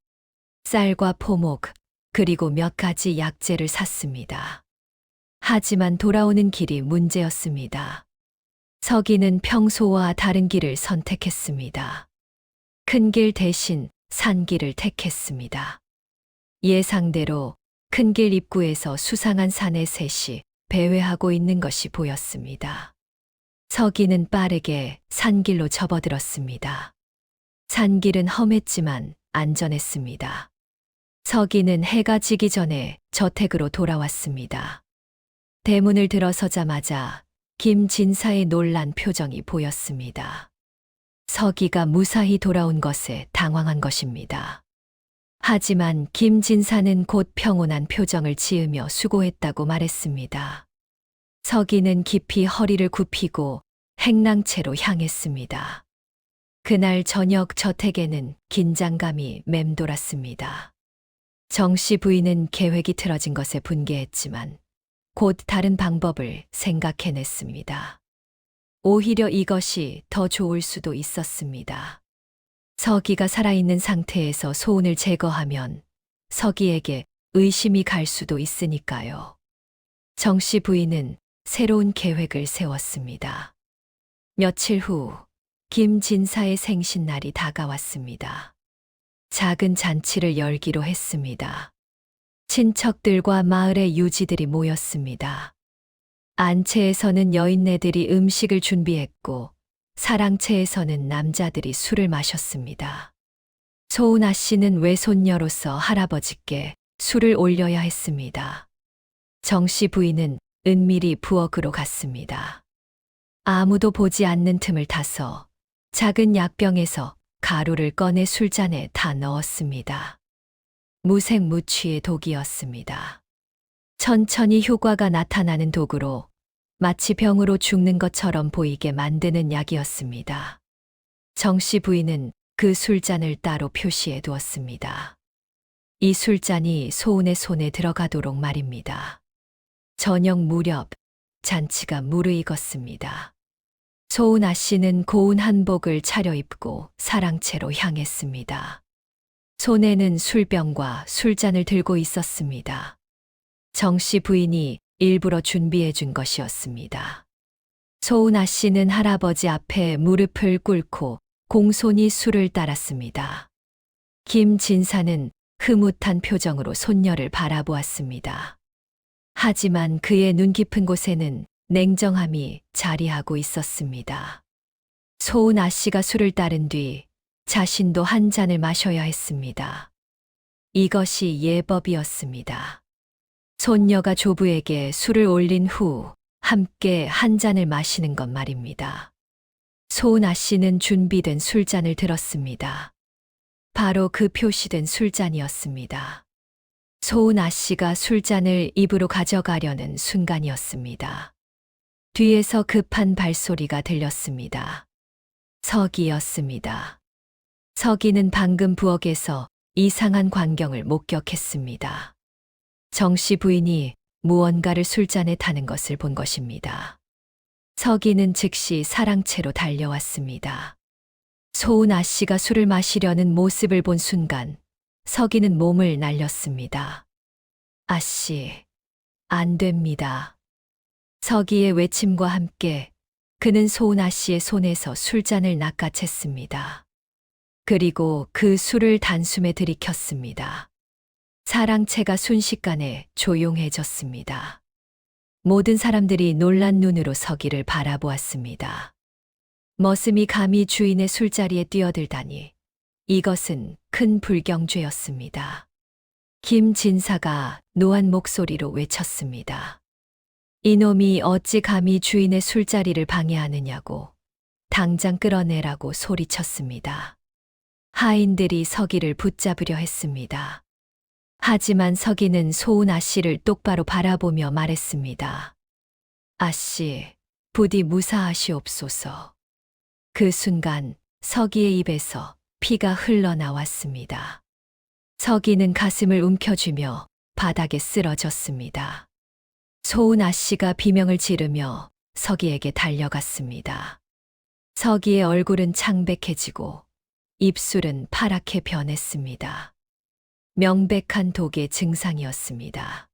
S1: 쌀과 포목, 그리고 몇 가지 약재를 샀습니다. 하지만 돌아오는 길이 문제였습니다. 서기는 평소와 다른 길을 선택했습니다. 큰 길 대신 산길을 택했습니다. 예상대로 큰 길 입구에서 수상한 사내 셋이 배회하고 있는 것이 보였습니다. 서기는 빠르게 산길로 접어들었습니다. 산길은 험했지만 안전했습니다. 서기는 해가 지기 전에 저택으로 돌아왔습니다. 대문을 들어서자마자 김진사의 놀란 표정이 보였습니다. 서기가 무사히 돌아온 것에 당황한 것입니다. 하지만 김진사는 곧 평온한 표정을 지으며 수고했다고 말했습니다. 서기는 깊이 허리를 굽히고 행랑채로 향했습니다. 그날 저녁 저택에는 긴장감이 맴돌았습니다. 정씨 부인은 계획이 틀어진 것에 분개했지만 곧 다른 방법을 생각해냈습니다. 오히려 이것이 더 좋을 수도 있었습니다. 서기가 살아있는 상태에서 소운을 제거하면 서기에게 의심이 갈 수도 있으니까요. 정씨 부인은 새로운 계획을 세웠습니다. 며칠 후 김진사의 생신날이 다가왔습니다. 작은 잔치를 열기로 했습니다. 친척들과 마을의 유지들이 모였습니다. 안채에서는 여인네들이 음식을 준비했고 사랑채에서는 남자들이 술을 마셨습니다. 소은아 씨는 외손녀로서 할아버지께 술을 올려야 했습니다. 정씨 부인은 은밀히 부엌으로 갔습니다. 아무도 보지 않는 틈을 타서 작은 약병에서 가루를 꺼내 술잔에 다 넣었습니다. 무색무취의 독이었습니다. 천천히 효과가 나타나는 독으로 마치 병으로 죽는 것처럼 보이게 만드는 약이었습니다. 정씨 부인은 그 술잔을 따로 표시해 두었습니다. 이 술잔이 소은의 손에 들어가도록 말입니다. 저녁 무렵 잔치가 무르익었습니다. 소은아 씨는 고운 한복을 차려입고 사랑채로 향했습니다. 손에는 술병과 술잔을 들고 있었습니다. 정씨 부인이 일부러 준비해 준 것이었습니다. 소은아 씨는 할아버지 앞에 무릎을 꿇고 공손히 술을 따랐습니다. 김진사는 흐뭇한 표정으로 손녀를 바라보았습니다. 하지만 그의 눈 깊은 곳에는 냉정함이 자리하고 있었습니다. 소은아 씨가 술을 따른 뒤 자신도 한 잔을 마셔야 했습니다. 이것이 예법이었습니다. 손녀가 조부에게 술을 올린 후 함께 한 잔을 마시는 것 말입니다. 소은아 씨는 준비된 술잔을 들었습니다. 바로 그 표시된 술잔이었습니다. 소은아 씨가 술잔을 입으로 가져가려는 순간이었습니다. 뒤에서 급한 발소리가 들렸습니다. 서기였습니다. 서기는 방금 부엌에서 이상한 광경을 목격했습니다. 정씨 부인이 무언가를 술잔에 타는 것을 본 것입니다. 서기는 즉시 사랑채로 달려왔습니다. 소은아 씨가 술을 마시려는 모습을 본 순간 서기는 몸을 날렸습니다. 아씨, 안 됩니다. 서기의 외침과 함께 그는 소은아 씨의 손에서 술잔을 낚아챘습니다. 그리고 그 술을 단숨에 들이켰습니다. 사랑채가 순식간에 조용해졌습니다. 모든 사람들이 놀란 눈으로 서기를 바라보았습니다. 머슴이 감히 주인의 술자리에 뛰어들다니 이것은 큰 불경죄였습니다. 김진사가 노한 목소리로 외쳤습니다. 이놈이 어찌 감히 주인의 술자리를 방해하느냐고 당장 끌어내라고 소리쳤습니다. 하인들이 서기를 붙잡으려 했습니다. 하지만 서기는 소은아 씨를 똑바로 바라보며 말했습니다. 아씨, 부디 무사하시옵소서. 그 순간 서기의 입에서 피가 흘러나왔습니다. 서기는 가슴을 움켜쥐며 바닥에 쓰러졌습니다. 소은아 씨가 비명을 지르며 서기에게 달려갔습니다. 서기의 얼굴은 창백해지고 입술은 파랗게 변했습니다. 명백한 독의 증상이었습니다.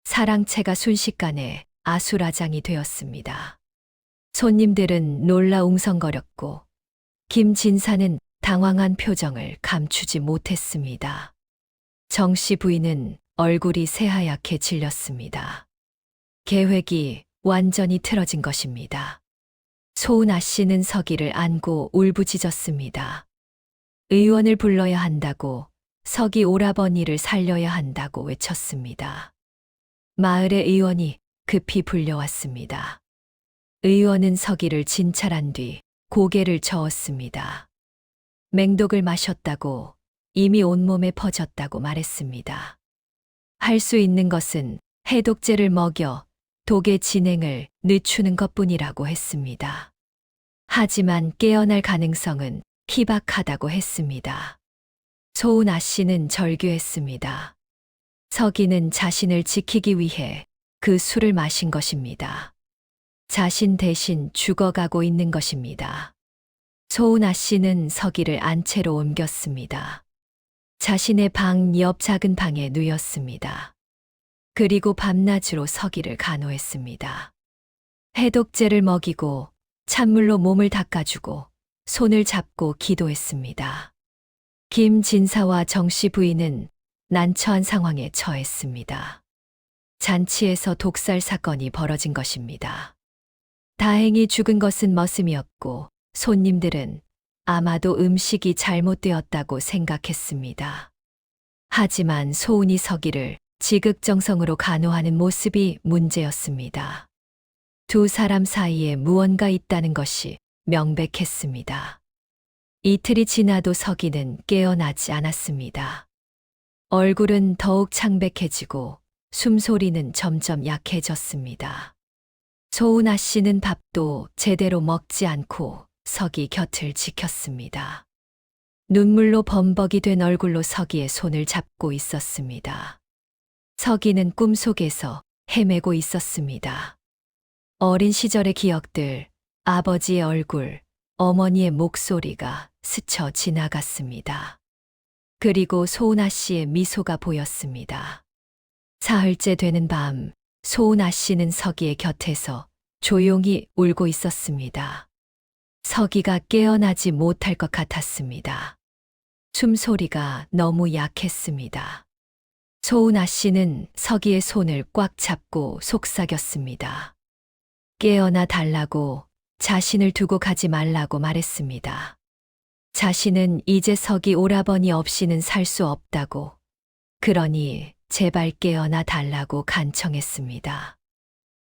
S1: 사랑채가 순식간에 아수라장이 되었습니다. 손님들은 놀라 웅성거렸고 김진사는 당황한 표정을 감추지 못했습니다. 정씨 부인은 얼굴이 새하얗게 질렸습니다. 계획이 완전히 틀어진 것입니다. 소은아 씨는 서기를 안고 울부짖었습니다. 의원을 불러야 한다고, 서기 오라버니를 살려야 한다고 외쳤습니다. 마을의 의원이 급히 불려왔습니다. 의원은 서기를 진찰한 뒤 고개를 저었습니다. 맹독을 마셨다고, 이미 온몸에 퍼졌다고 말했습니다. 할 수 있는 것은 해독제를 먹여 독의 진행을 늦추는 것뿐이라고 했습니다. 하지만 깨어날 가능성은 희박하다고 했습니다. 소은아 씨는 절규했습니다. 서기는 자신을 지키기 위해 그 술을 마신 것입니다. 자신 대신 죽어가고 있는 것입니다. 소은아 씨는 서기를 안채로 옮겼습니다. 자신의 방 옆 작은 방에 누였습니다. 그리고 밤낮으로 서기를 간호했습니다. 해독제를 먹이고 찬물로 몸을 닦아주고 손을 잡고 기도했습니다. 김진사와 정씨 부인은 난처한 상황에 처했습니다. 잔치에서 독살 사건이 벌어진 것입니다. 다행히 죽은 것은 머슴이었고 손님들은 아마도 음식이 잘못되었다고 생각했습니다. 하지만 소은이 서기를 지극정성으로 간호하는 모습이 문제였습니다. 두 사람 사이에 무언가 있다는 것이 명백했습니다. 이틀이 지나도 서기는 깨어나지 않았습니다. 얼굴은 더욱 창백해지고 숨소리는 점점 약해졌습니다. 소은아 씨는 밥도 제대로 먹지 않고 서기 곁을 지켰습니다. 눈물로 범벅이 된 얼굴로 서기의 손을 잡고 있었습니다. 서기는 꿈속에서 헤매고 있었습니다. 어린 시절의 기억들, 아버지의 얼굴, 어머니의 목소리가 스쳐 지나갔습니다. 그리고 소은아 씨의 미소가 보였습니다. 사흘째 되는 밤, 소은아 씨는 서기의 곁에서 조용히 울고 있었습니다. 서기가 깨어나지 못할 것 같았습니다. 숨소리가 너무 약했습니다. 소은아 씨는 서기의 손을 꽉 잡고 속삭였습니다. 깨어나 달라고, 자신을 두고 가지 말라고 말했습니다. 자신은 이제 서기 오라버니 없이는 살 수 없다고, 그러니 제발 깨어나 달라고 간청했습니다.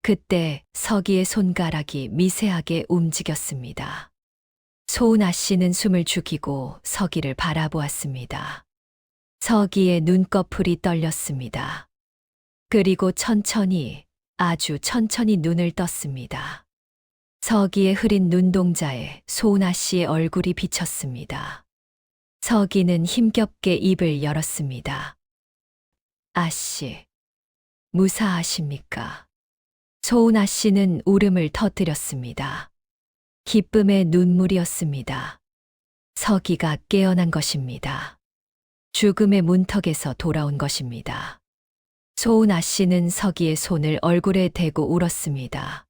S1: 그때 서기의 손가락이 미세하게 움직였습니다. 소은아 씨는 숨을 죽이고 서기를 바라보았습니다. 서기의 눈꺼풀이 떨렸습니다. 그리고 천천히, 아주 천천히 눈을 떴습니다. 서기의 흐린 눈동자에 소은아 씨의 얼굴이 비쳤습니다. 서기는 힘겹게 입을 열었습니다. 아씨, 무사하십니까? 소은아 씨는 울음을 터뜨렸습니다. 기쁨의 눈물이었습니다. 서기가 깨어난 것입니다. 죽음의 문턱에서 돌아온 것입니다. 소은아 씨는 서기의 손을 얼굴에 대고 울었습니다.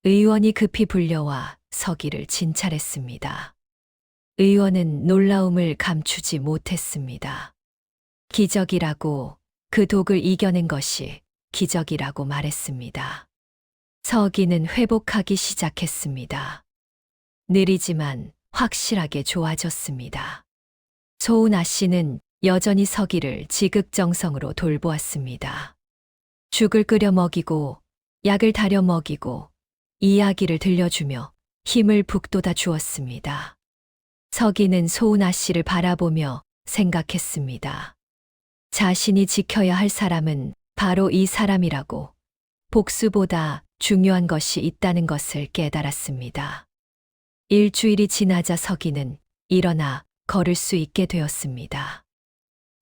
S1: 의원이 급히 불려와 서기를 진찰했습니다. 의원은 놀라움을 감추지 못했습니다. 기적이라고, 그 독을 이겨낸 것이 기적이라고 말했습니다. 서기는 회복하기 시작했습니다. 느리지만 확실하게 좋아졌습니다. 소은아 씨는 여전히 서기를 지극정성으로 돌보았습니다. 죽을 끓여 먹이고, 약을 다려 먹이고, 이야기를 들려주며 힘을 북돋아 주었습니다. 서기는 소은아 씨를 바라보며 생각했습니다. 자신이 지켜야 할 사람은 바로 이 사람이라고, 복수보다 중요한 것이 있다는 것을 깨달았습니다. 일주일이 지나자 서기는 일어나 걸을 수 있게 되었습니다.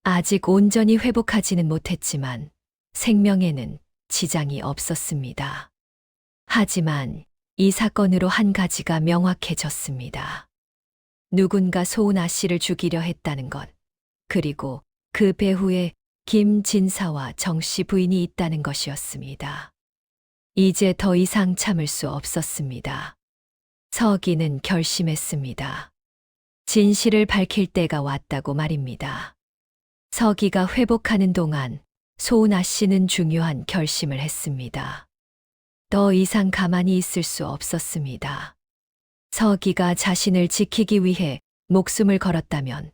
S1: 아직 온전히 회복하지는 못했지만 생명에는 지장이 없었습니다. 하지만 이 사건으로 한 가지가 명확해졌습니다. 누군가 소은아 씨를 죽이려 했다는 것, 그리고 그 배후에 김진사와 정씨 부인이 있다는 것이었습니다. 이제 더 이상 참을 수 없었습니다. 서기는 결심했습니다. 진실을 밝힐 때가 왔다고 말입니다. 서기가 회복하는 동안 소은아 씨는 중요한 결심을 했습니다. 더 이상 가만히 있을 수 없었습니다. 서기가 자신을 지키기 위해 목숨을 걸었다면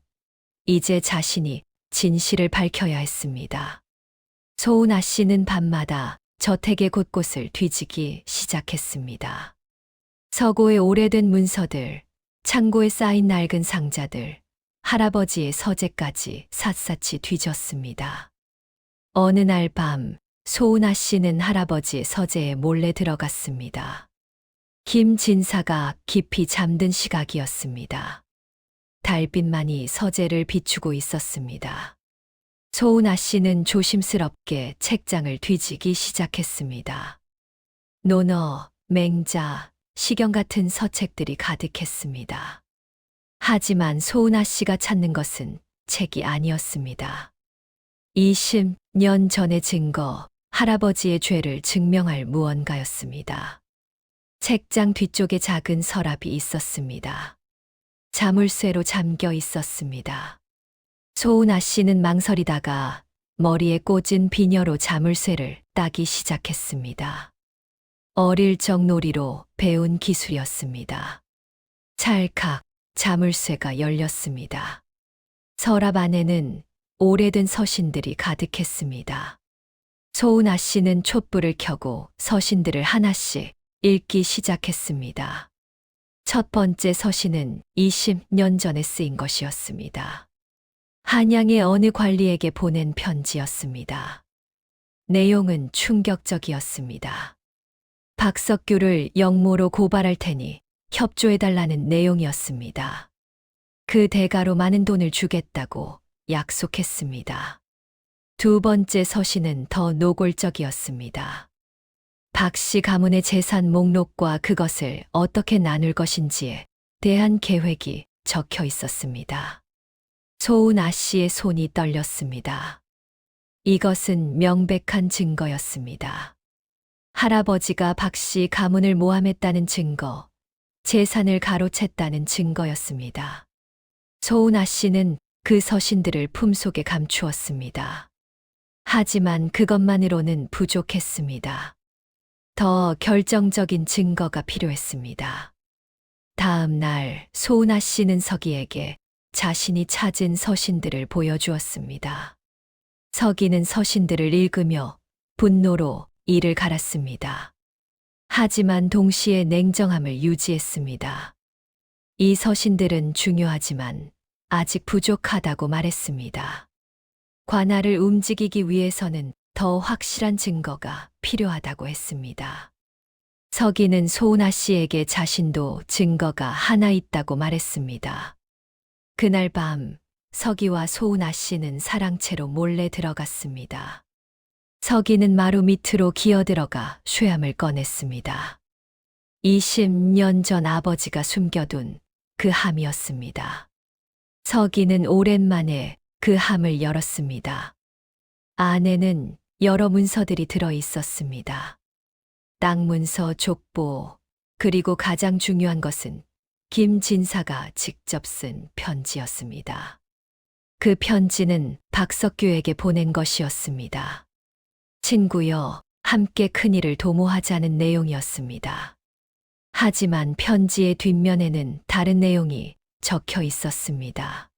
S1: 이제 자신이 진실을 밝혀야 했습니다. 소은아 씨는 밤마다 저택의 곳곳을 뒤지기 시작했습니다. 서고의 오래된 문서들, 창고에 쌓인 낡은 상자들, 할아버지의 서재까지 샅샅이 뒤졌습니다. 어느 날 밤, 소은아 씨는 할아버지의 서재에 몰래 들어갔습니다. 김진사가 깊이 잠든 시각이었습니다. 달빛만이 서재를 비추고 있었습니다. 소은아 씨는 조심스럽게 책장을 뒤지기 시작했습니다. 논어, 맹자, 시경 같은 서책들이 가득했습니다. 하지만 소은아 씨가 찾는 것은 책이 아니었습니다. 20년 전의 증거, 할아버지의 죄를 증명할 무언가였습니다. 책장 뒤쪽에 작은 서랍이 있었습니다. 자물쇠로 잠겨 있었습니다. 소은아 씨는 망설이다가 머리에 꽂은 비녀로 자물쇠를 따기 시작했습니다. 어릴 적 놀이로 배운 기술이었습니다. 찰칵 자물쇠가 열렸습니다. 서랍 안에는 오래된 서신들이 가득했습니다. 소은아 씨는 촛불을 켜고 서신들을 하나씩 읽기 시작했습니다. 첫 번째 서신은 20년 전에 쓰인 것이었습니다. 한양의 어느 관리에게 보낸 편지였습니다. 내용은 충격적이었습니다. 박석규를 영모로 고발할 테니 협조해달라는 내용이었습니다. 그 대가로 많은 돈을 주겠다고 약속했습니다. 두 번째 서신은 더 노골적이었습니다. 박 씨 가문의 재산 목록과 그것을 어떻게 나눌 것인지에 대한 계획이 적혀 있었습니다. 소은아 씨의 손이 떨렸습니다. 이것은 명백한 증거였습니다. 할아버지가 박 씨 가문을 모함했다는 증거, 재산을 가로챘다는 증거였습니다. 소은아 씨는 그 서신들을 품속에 감추었습니다. 하지만 그것만으로는 부족했습니다. 더 결정적인 증거가 필요했습니다. 다음 날 소은아 씨는 서기에게 자신이 찾은 서신들을 보여주었습니다. 서기는 서신들을 읽으며 분노로 이를 갈았습니다. 하지만 동시에 냉정함을 유지했습니다. 이 서신들은 중요하지만 아직 부족하다고 말했습니다. 관할을 움직이기 위해서는 더 확실한 증거가 필요하다고 했습니다. 서기는 소은아 씨에게 자신도 증거가 하나 있다고 말했습니다. 그날 밤 서기와 소은아 씨는 사랑채로 몰래 들어갔습니다. 서기는 마루 밑으로 기어들어가 쇠함을 꺼냈습니다. 20년 전 아버지가 숨겨둔 그 함이었습니다. 서기는 오랜만에 그 함을 열었습니다. 안에는 여러 문서들이 들어 있었습니다. 땅 문서, 족보, 그리고 가장 중요한 것은 김진사가 직접 쓴 편지였습니다. 그 편지는 박석규에게 보낸 것이었습니다. 친구여, 함께 큰일을 도모하자는 내용이었습니다. 하지만 편지의 뒷면에는 다른 내용이 적혀 있었습니다.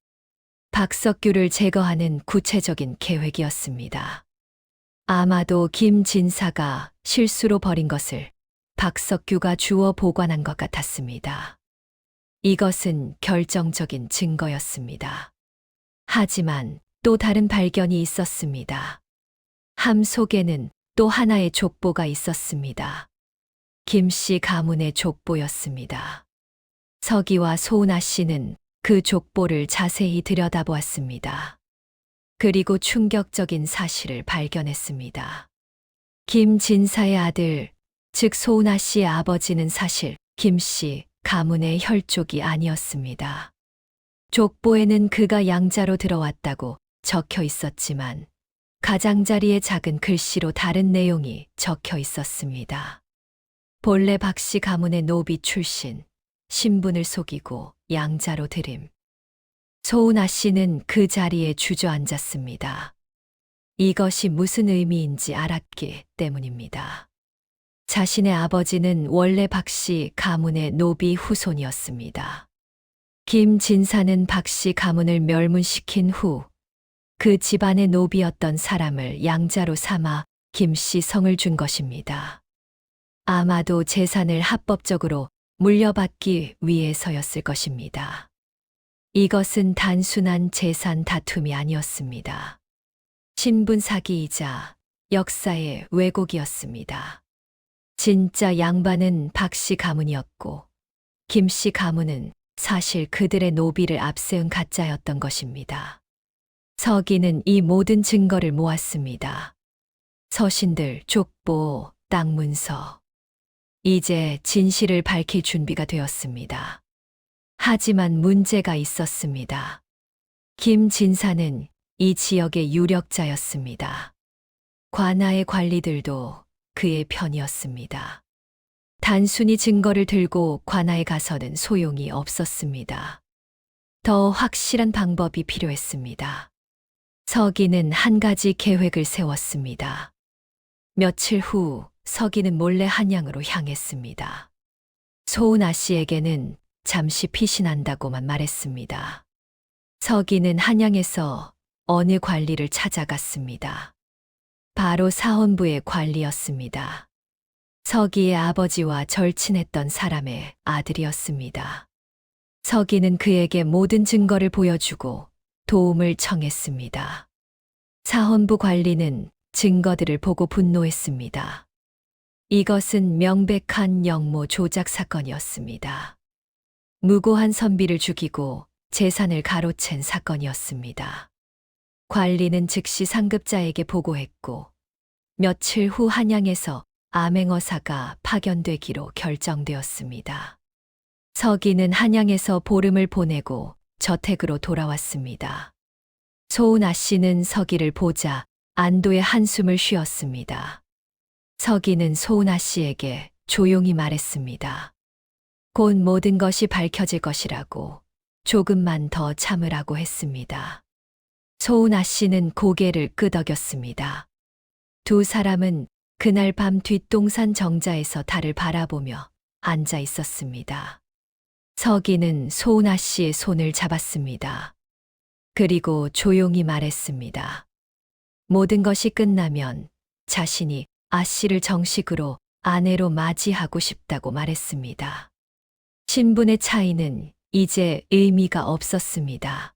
S1: 박석규를 제거하는 구체적인 계획이었습니다. 아마도 김진사가 실수로 버린 것을 박석규가 주워 보관한 것 같았습니다. 이것은 결정적인 증거였습니다. 하지만 또 다른 발견이 있었습니다. 함 속에는 또 하나의 족보가 있었습니다. 김씨 가문의 족보였습니다. 서기와 소은아 씨는 그 족보를 자세히 들여다보았습니다. 그리고 충격적인 사실을 발견했습니다. 김진사의 아들, 즉 소은아 씨의 아버지는 사실 김씨 가문의 혈족이 아니었습니다. 족보에는 그가 양자로 들어왔다고 적혀 있었지만 가장자리에 작은 글씨로 다른 내용이 적혀 있었습니다. 본래 박씨 가문의 노비 출신, 신분을 속이고 양자로 들임. 소은아 씨는 그 자리에 주저앉았습니다. 이것이 무슨 의미인지 알았기 때문입니다. 자신의 아버지는 원래 박씨 가문의 노비 후손이었습니다. 김진사는 박씨 가문을 멸문시킨 후 그 집안의 노비였던 사람을 양자로 삼아 김씨 성을 준 것입니다. 아마도 재산을 합법적으로 물려받기 위해서였을 것입니다. 이것은 단순한 재산 다툼이 아니었습니다. 신분 사기이자 역사의 왜곡이었습니다. 진짜 양반은 박씨 가문이었고 김씨 가문은 사실 그들의 노비를 앞세운 가짜였던 것입니다. 서기는 이 모든 증거를 모았습니다. 서신들, 족보, 땅 문서. 이제 진실을 밝힐 준비가 되었습니다. 하지만 문제가 있었습니다. 김진사는 이 지역의 유력자였습니다. 관아의 관리들도 그의 편이었습니다. 단순히 증거를 들고 관아에 가서는 소용이 없었습니다. 더 확실한 방법이 필요했습니다. 서기는 한 가지 계획을 세웠습니다. 며칠 후 서기는 몰래 한양으로 향했습니다. 소은아 씨에게는 잠시 피신한다고만 말했습니다. 서기는 한양에서 어느 관리를 찾아갔습니다. 바로 사헌부의 관리였습니다. 서기의 아버지와 절친했던 사람의 아들이었습니다. 서기는 그에게 모든 증거를 보여주고 도움을 청했습니다. 사헌부 관리는 증거들을 보고 분노했습니다. 이것은 명백한 영모 조작 사건이었습니다. 무고한 선비를 죽이고 재산을 가로챈 사건이었습니다. 관리는 즉시 상급자에게 보고했고 며칠 후 한양에서 암행어사가 파견되기로 결정되었습니다. 서기는 한양에서 보름을 보내고 저택으로 돌아왔습니다. 소은아 씨는 서기를 보자 안도의 한숨을 쉬었습니다. 서기는 소은아 씨에게 조용히 말했습니다. 곧 모든 것이 밝혀질 것이라고, 조금만 더 참으라고 했습니다. 소은아 씨는 고개를 끄덕였습니다. 두 사람은 그날 밤 뒷동산 정자에서 달을 바라보며 앉아 있었습니다. 서기는 소은아 씨의 손을 잡았습니다. 그리고 조용히 말했습니다. 모든 것이 끝나면 자신이 아 씨를 정식으로 아내로 맞이하고 싶다고 말했습니다. 신분의 차이는 이제 의미가 없었습니다.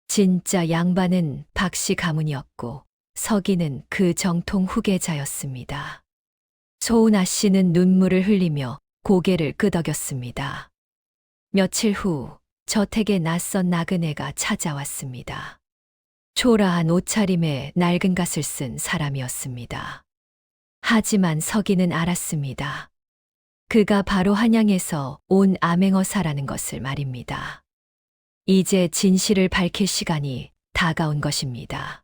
S1: 진짜 양반은 박씨 가문이었고 서기는 그 정통 후계자였습니다. 소은아 씨는 눈물을 흘리며 고개를 끄덕였습니다. 며칠 후 저택에 낯선 나그네가 찾아왔습니다. 초라한 옷차림에 낡은 갓을 쓴 사람이었습니다. 하지만 서기는 알았습니다. 그가 바로 한양에서 온 암행어사라는 것을 말입니다. 이제 진실을 밝힐 시간이 다가온 것입니다.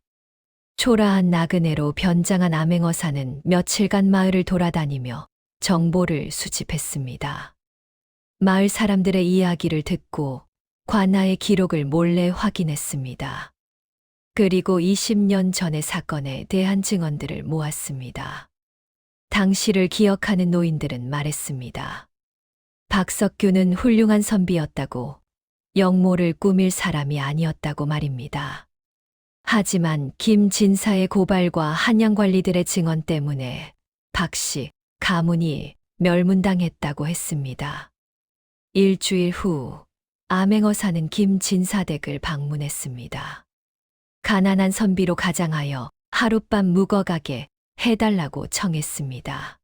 S1: 초라한 나그네로 변장한 암행어사는 며칠간 마을을 돌아다니며 정보를 수집했습니다. 마을 사람들의 이야기를 듣고 관아의 기록을 몰래 확인했습니다. 그리고 20년 전의 사건에 대한 증언들을 모았습니다. 당시를 기억하는 노인들은 말했습니다. 박석규는 훌륭한 선비였다고, 영모를 꾸밀 사람이 아니었다고 말입니다. 하지만 김진사의 고발과 한양 관리들의 증언 때문에 박씨 가문이 멸문당했다고 했습니다. 일주일 후 암행어사는 김진사 댁을 방문했습니다. 가난한 선비로 가장하여 하룻밤 묵어가게 해달라고 청했습니다.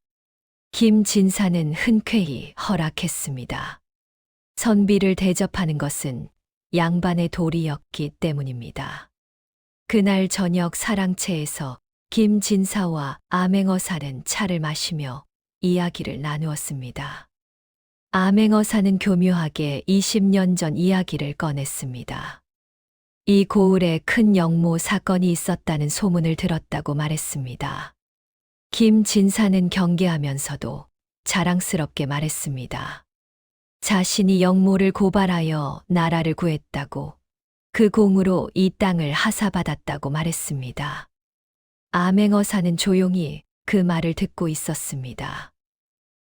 S1: 김 진사는 흔쾌히 허락했습니다. 선비를 대접하는 것은 양반의 도리였기 때문입니다. 그날 저녁 사랑채에서 김 진사와 암행어사는 차를 마시며 이야기를 나누었습니다. 암행어사는 교묘하게 20년 전 이야기를 꺼냈습니다. 이 고을에 큰 영모 사건이 있었다는 소문을 들었다고 말했습니다. 김 진사는 경계하면서도 자랑스럽게 말했습니다. 자신이 영모를 고발하여 나라를 구했다고, 그 공으로 이 땅을 하사받았다고 말했습니다. 암행어사는 조용히 그 말을 듣고 있었습니다.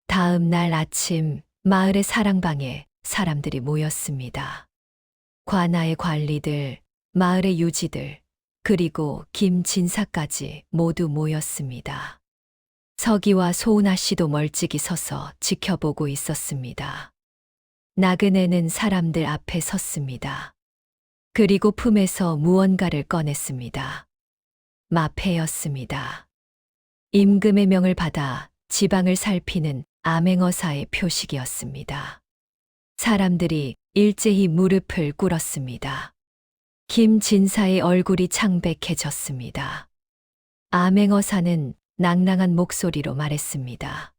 S1: 다음 날 아침 마을의 사랑방에 사람들이 모였습니다. 관아의 관리들, 마을의 유지들, 그리고 김 진사까지 모두 모였습니다. 서기와 소은아 씨도 멀찍이 서서 지켜보고 있었습니다. 나그네는 사람들 앞에 섰습니다. 그리고 품에서 무언가를 꺼냈습니다. 마패였습니다. 임금의 명을 받아 지방을 살피는 암행어사의 표식이었습니다. 사람들이 일제히 무릎을 꿇었습니다. 김 진사의 얼굴이 창백해졌습니다. 암행어사는 낭낭한 목소리로 말했습니다.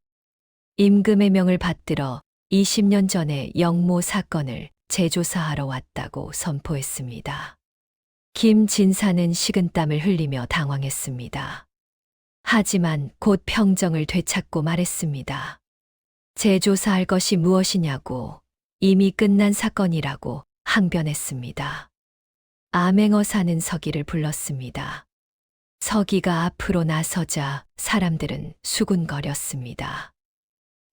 S1: 임금의 명을 받들어 20년 전에 영모 사건을 재조사하러 왔다고 선포했습니다. 김 진사는 식은땀을 흘리며 당황했습니다. 하지만 곧 평정을 되찾고 말했습니다. 재조사할 것이 무엇이냐고, 이미 끝난 사건이라고 항변했습니다. 암행어사는 서기를 불렀습니다. 서기가 앞으로 나서자 사람들은 수군거렸습니다.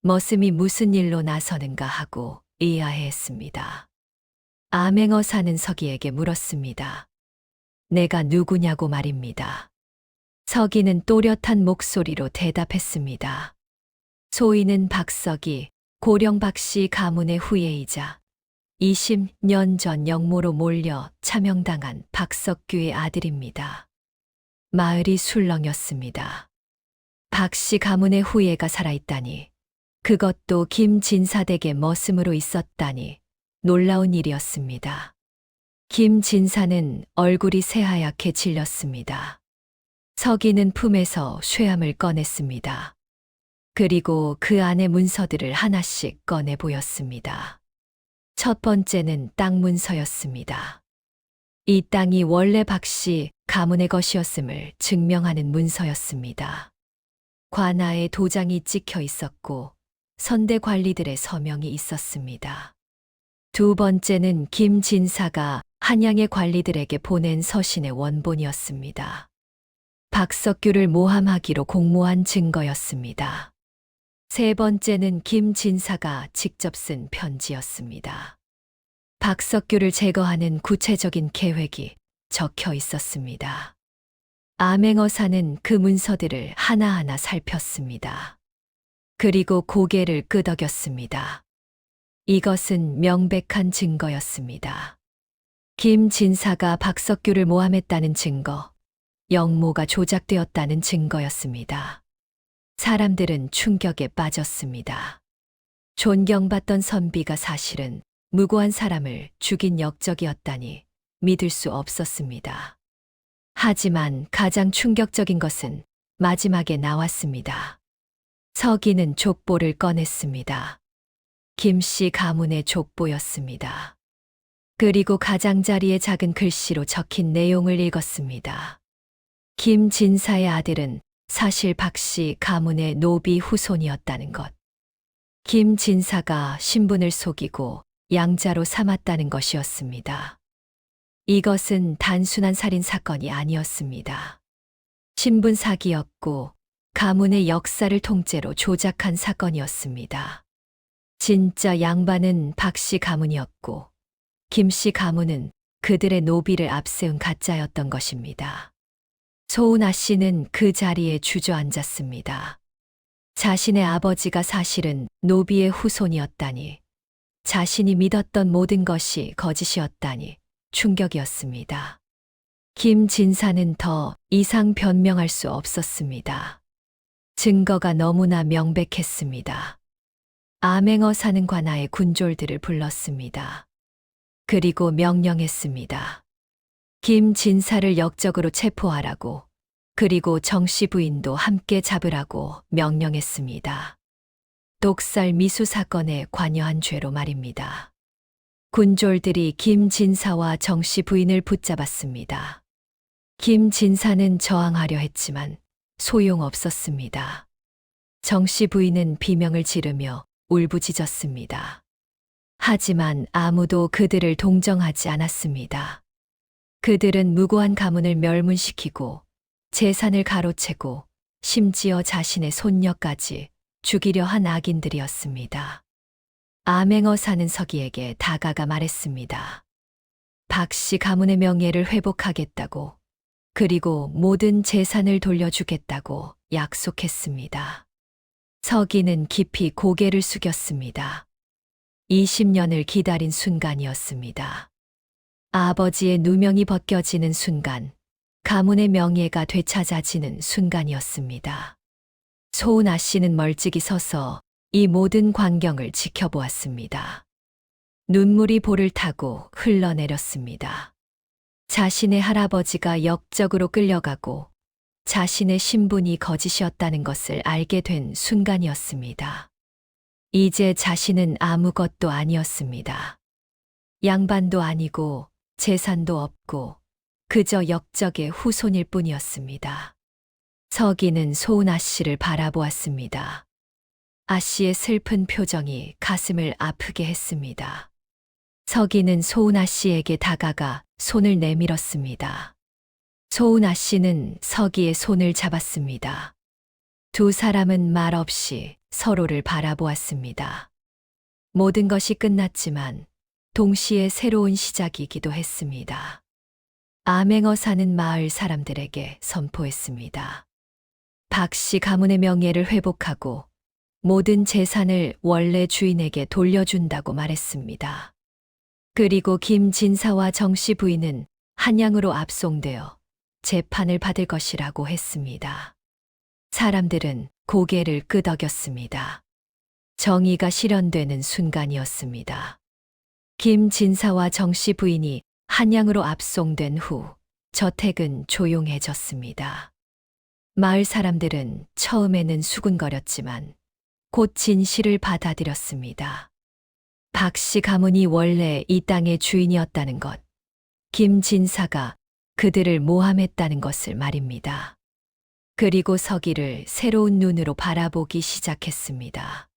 S1: 머슴이 무슨 일로 나서는가 하고 의아해했습니다. 암행어사는 서기에게 물었습니다. 내가 누구냐고 말입니다. 서기는 또렷한 목소리로 대답했습니다. 소인은 박석이, 고령 박씨 가문의 후예이자 20년 전 영모로 몰려 차명당한 박석규의 아들입니다. 마을이 술렁였습니다. 박씨 가문의 후예가 살아있다니, 그것도 김 진사댁의 머슴으로 있었다니 놀라운 일이었습니다. 김 진사는 얼굴이 새하얗게 질렸습니다. 서기는 품에서 쇠함을 꺼냈습니다. 그리고 그 안의 문서들을 하나씩 꺼내 보였습니다. 첫 번째는 땅 문서였습니다. 이 땅이 원래 박씨 가문의 것이었음을 증명하는 문서였습니다. 관아에 도장이 찍혀 있었고 선대 관리들의 서명이 있었습니다. 두 번째는 김 진사가 한양의 관리들에게 보낸 서신의 원본이었습니다. 박석규를 모함하기로 공모한 증거였습니다. 세 번째는 김 진사가 직접 쓴 편지였습니다. 박석규를 제거하는 구체적인 계획이 적혀 있었습니다. 암행어사는 그 문서들을 하나하나 살폈습니다. 그리고 고개를 끄덕였습니다. 이것은 명백한 증거였습니다. 김 진사가 박석규를 모함했다는 증거, 영모가 조작되었다는 증거였습니다. 사람들은 충격에 빠졌습니다. 존경받던 선비가 사실은 무고한 사람을 죽인 역적이었다니 믿을 수 없었습니다. 하지만 가장 충격적인 것은 마지막에 나왔습니다. 서기는 족보를 꺼냈습니다. 김씨 가문의 족보였습니다. 그리고 가장자리에 작은 글씨로 적힌 내용을 읽었습니다. 김 진사의 아들은 사실 박씨 가문의 노비 후손이었다는 것. 김 진사가 신분을 속이고 양자로 삼았다는 것이었습니다. 이것은 단순한 살인 사건이 아니었습니다. 신분 사기였고 가문의 역사를 통째로 조작한 사건이었습니다. 진짜 양반은 박씨 가문이었고 김씨 가문은 그들의 노비를 앞세운 가짜였던 것입니다. 소은아 씨는 그 자리에 주저앉았습니다. 자신의 아버지가 사실은 노비의 후손이었다니, 자신이 믿었던 모든 것이 거짓이었다니 충격이었습니다. 김진사는 더 이상 변명할 수 없었습니다. 증거가 너무나 명백했습니다. 암행어 사는 관아의 군졸들을 불렀습니다. 그리고 명령했습니다. 김진사를 역적으로 체포하라고, 그리고 정씨 부인도 함께 잡으라고 명령했습니다. 독살 미수 사건에 관여한 죄로 말입니다. 군졸들이 김진사와 정씨 부인을 붙잡았습니다. 김진사는 저항하려 했지만 소용없었습니다. 정씨 부인은 비명을 지르며 울부짖었습니다. 하지만 아무도 그들을 동정하지 않았습니다. 그들은 무고한 가문을 멸문시키고 재산을 가로채고 심지어 자신의 손녀까지 죽이려 한 악인들이었습니다. 암행어 사는 서기에게 다가가 말했습니다. 박씨 가문의 명예를 회복하겠다고, 그리고 모든 재산을 돌려주겠다고 약속했습니다. 서기는 깊이 고개를 숙였습니다. 20년을 기다린 순간이었습니다. 아버지의 누명이 벗겨지는 순간, 가문의 명예가 되찾아지는 순간이었습니다. 소은아 씨는 멀찍이 서서 이 모든 광경을 지켜보았습니다. 눈물이 볼을 타고 흘러내렸습니다. 자신의 할아버지가 역적으로 끌려가고 자신의 신분이 거짓이었다는 것을 알게 된 순간이었습니다. 이제 자신은 아무것도 아니었습니다. 양반도 아니고 재산도 없고 그저 역적의 후손일 뿐이었습니다. 서기는 소은아 씨를 바라보았습니다. 아 씨의 슬픈 표정이 가슴을 아프게 했습니다. 서기는 소은아 씨에게 다가가 손을 내밀었습니다. 소은아 씨는 서기의 손을 잡았습니다. 두 사람은 말없이 서로를 바라보았습니다. 모든 것이 끝났지만 동시에 새로운 시작이기도 했습니다. 암행어 사는 마을 사람들에게 선포했습니다. 박씨 가문의 명예를 회복하고 모든 재산을 원래 주인에게 돌려준다고 말했습니다. 그리고 김진사와 정씨 부인은 한양으로 압송되어 재판을 받을 것이라고 했습니다. 사람들은 고개를 끄덕였습니다. 정의가 실현되는 순간이었습니다. 김진사와 정씨 부인이 한양으로 압송된 후 저택은 조용해졌습니다. 마을 사람들은 처음에는 수군거렸지만 곧 진실을 받아들였습니다. 박씨 가문이 원래 이 땅의 주인이었다는 것, 김진사가 그들을 모함했다는 것을 말입니다. 그리고 서기를 새로운 눈으로 바라보기 시작했습니다.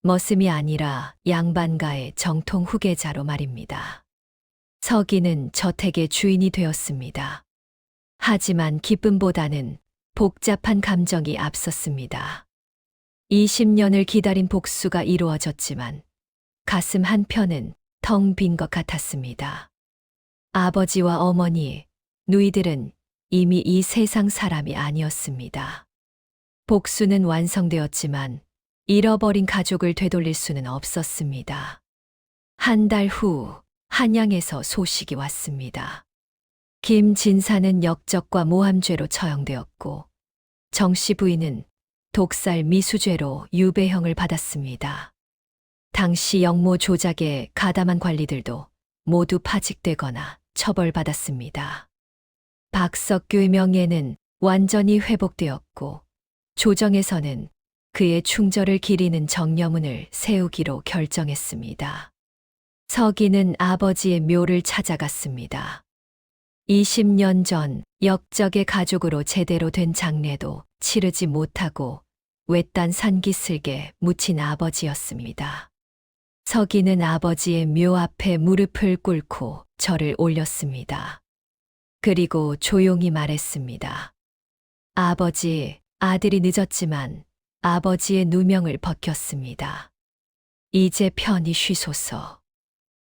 S1: 머슴이 아니라 양반가의 정통 후계자로 말입니다. 서기는 저택의 주인이 되었습니다. 하지만 기쁨보다는 복잡한 감정이 앞섰습니다. 20년을 기다린 복수가 이루어졌지만 가슴 한편은 텅 빈 것 같았습니다. 아버지와 어머니, 누이들은 이미 이 세상 사람이 아니었습니다. 복수는 완성되었지만 잃어버린 가족을 되돌릴 수는 없었습니다. 한 달 후 한양에서 소식이 왔습니다. 김진사는 역적과 모함죄로 처형되었고 정씨 부인은 독살 미수죄로 유배형을 받았습니다. 당시 역모 조작에 가담한 관리들도 모두 파직되거나 처벌받았습니다. 박석규의 명예는 완전히 회복되었고 조정에서는 그의 충절을 기리는 정려문을 세우기로 결정했습니다. 서기는 아버지의 묘를 찾아갔습니다. 20년 전 역적의 가족으로 제대로 된 장례도 치르지 못하고 외딴 산기슭에 묻힌 아버지였습니다. 서기는 아버지의 묘 앞에 무릎을 꿇고 절을 올렸습니다. 그리고 조용히 말했습니다. 아버지, 아들이 늦었지만 아버지의 누명을 벗겼습니다. 이제 편히 쉬소서.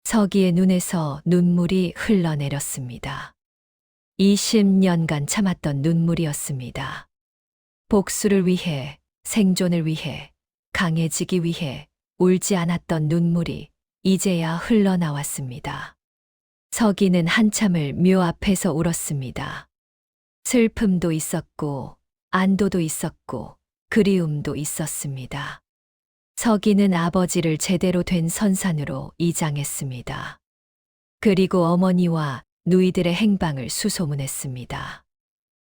S1: 서기의 눈에서 눈물이 흘러내렸습니다. 20년간 참았던 눈물이었습니다. 복수를 위해, 생존을 위해, 강해지기 위해 울지 않았던 눈물이 이제야 흘러나왔습니다. 서기는 한참을 묘 앞에서 울었습니다. 슬픔도 있었고, 안도도 있었고, 그리움도 있었습니다. 서기는 아버지를 제대로 된 선산으로 이장했습니다. 그리고 어머니와 누이들의 행방을 수소문했습니다.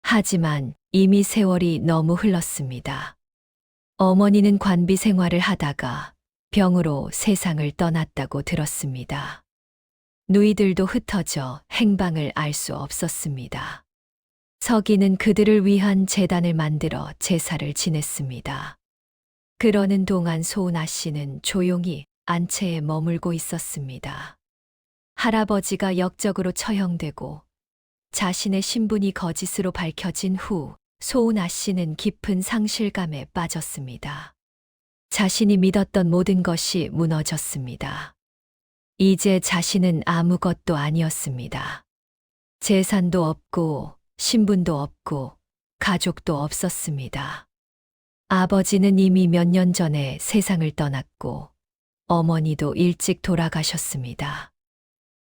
S1: 하지만 이미 세월이 너무 흘렀습니다. 어머니는 관비 생활을 하다가 병으로 세상을 떠났다고 들었습니다. 누이들도 흩어져 행방을 알 수 없었습니다. 서기는 그들을 위한 제단을 만들어 제사를 지냈습니다. 그러는 동안 소은아 씨는 조용히 안채에 머물고 있었습니다. 할아버지가 역적으로 처형되고 자신의 신분이 거짓으로 밝혀진 후 소은아 씨는 깊은 상실감에 빠졌습니다. 자신이 믿었던 모든 것이 무너졌습니다. 이제 자신은 아무것도 아니었습니다. 재산도 없고 신분도 없고 가족도 없었습니다. 아버지는 이미 몇 년 전에 세상을 떠났고 어머니도 일찍 돌아가셨습니다.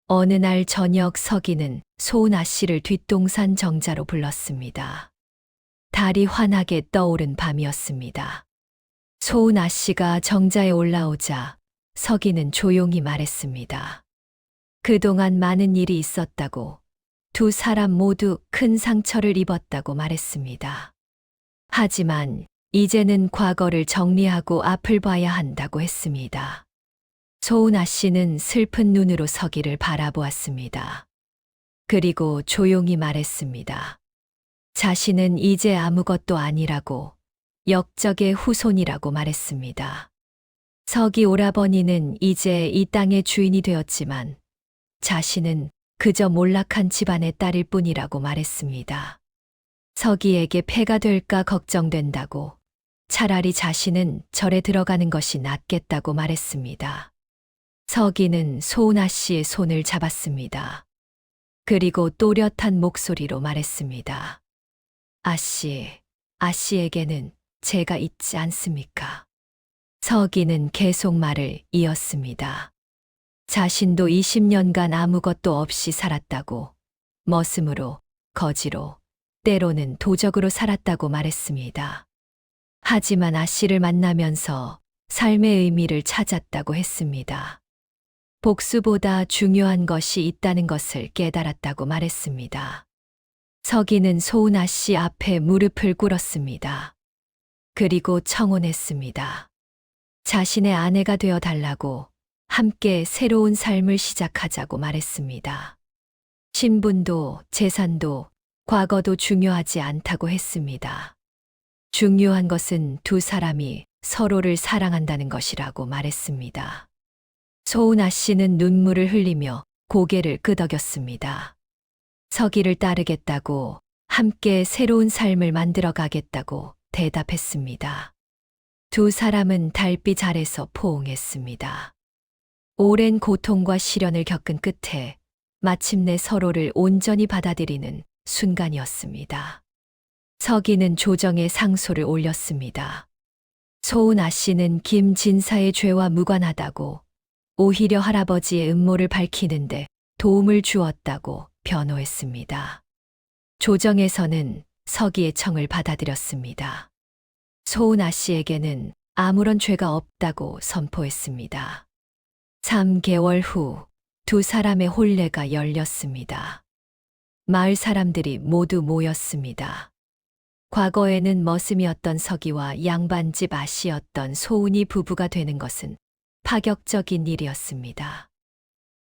S1: 어느 날 저녁 서기는 소은아 씨를 뒷동산 정자로 불렀습니다. 달이 환하게 떠오른 밤이었습니다. 소은아 씨가 정자에 올라오자 서기는 조용히 말했습니다. 그동안 많은 일이 있었다고, 두 사람 모두 큰 상처를 입었다고 말했습니다. 하지만 이제는 과거를 정리하고 앞을 봐야 한다고 했습니다. 소은아 씨는 슬픈 눈으로 서기를 바라보았습니다. 그리고 조용히 말했습니다. 자신은 이제 아무것도 아니라고, 역적의 후손이라고 말했습니다. 서기 오라버니는 이제 이 땅의 주인이 되었지만 자신은 그저 몰락한 집안의 딸일 뿐이라고 말했습니다. 서기에게 폐가 될까 걱정된다고, 차라리 자신은 절에 들어가는 것이 낫겠다고 말했습니다. 서기는 소은아 씨의 손을 잡았습니다. 그리고 또렷한 목소리로 말했습니다. 아씨에게는 제가 있지 않습니까? 서기는 계속 말을 이었습니다. 자신도 20년간 아무것도 없이 살았다고, 머슴으로, 거지로, 때로는 도적으로 살았다고 말했습니다. 하지만 아씨를 만나면서 삶의 의미를 찾았다고 했습니다. 복수보다 중요한 것이 있다는 것을 깨달았다고 말했습니다. 서기는 소은아 씨 앞에 무릎을 꿇었습니다. 그리고 청혼했습니다. 자신의 아내가 되어 달라고, 함께 새로운 삶을 시작하자고 말했습니다. 신분도 재산도 과거도 중요하지 않다고 했습니다. 중요한 것은 두 사람이 서로를 사랑한다는 것이라고 말했습니다. 소은아 씨는 눈물을 흘리며 고개를 끄덕였습니다. 서기를 따르겠다고, 함께 새로운 삶을 만들어 가겠다고 대답했습니다. 두 사람은 달빛 아래서 포옹했습니다. 오랜 고통과 시련을 겪은 끝에 마침내 서로를 온전히 받아들이는 순간이었습니다. 서기는 조정에 상소를 올렸습니다. 소은아 씨는 김진사의 죄와 무관하다고, 오히려 할아버지의 음모를 밝히는데 도움을 주었다고 변호했습니다. 조정에서는 서기의 청을 받아들였습니다. 소은아 씨에게는 아무런 죄가 없다고 선포했습니다. 3개월 후 두 사람의 혼례가 열렸습니다. 마을 사람들이 모두 모였습니다. 과거에는 머슴이었던 서기와 양반집 아씨였던 소은이 부부가 되는 것은 파격적인 일이었습니다.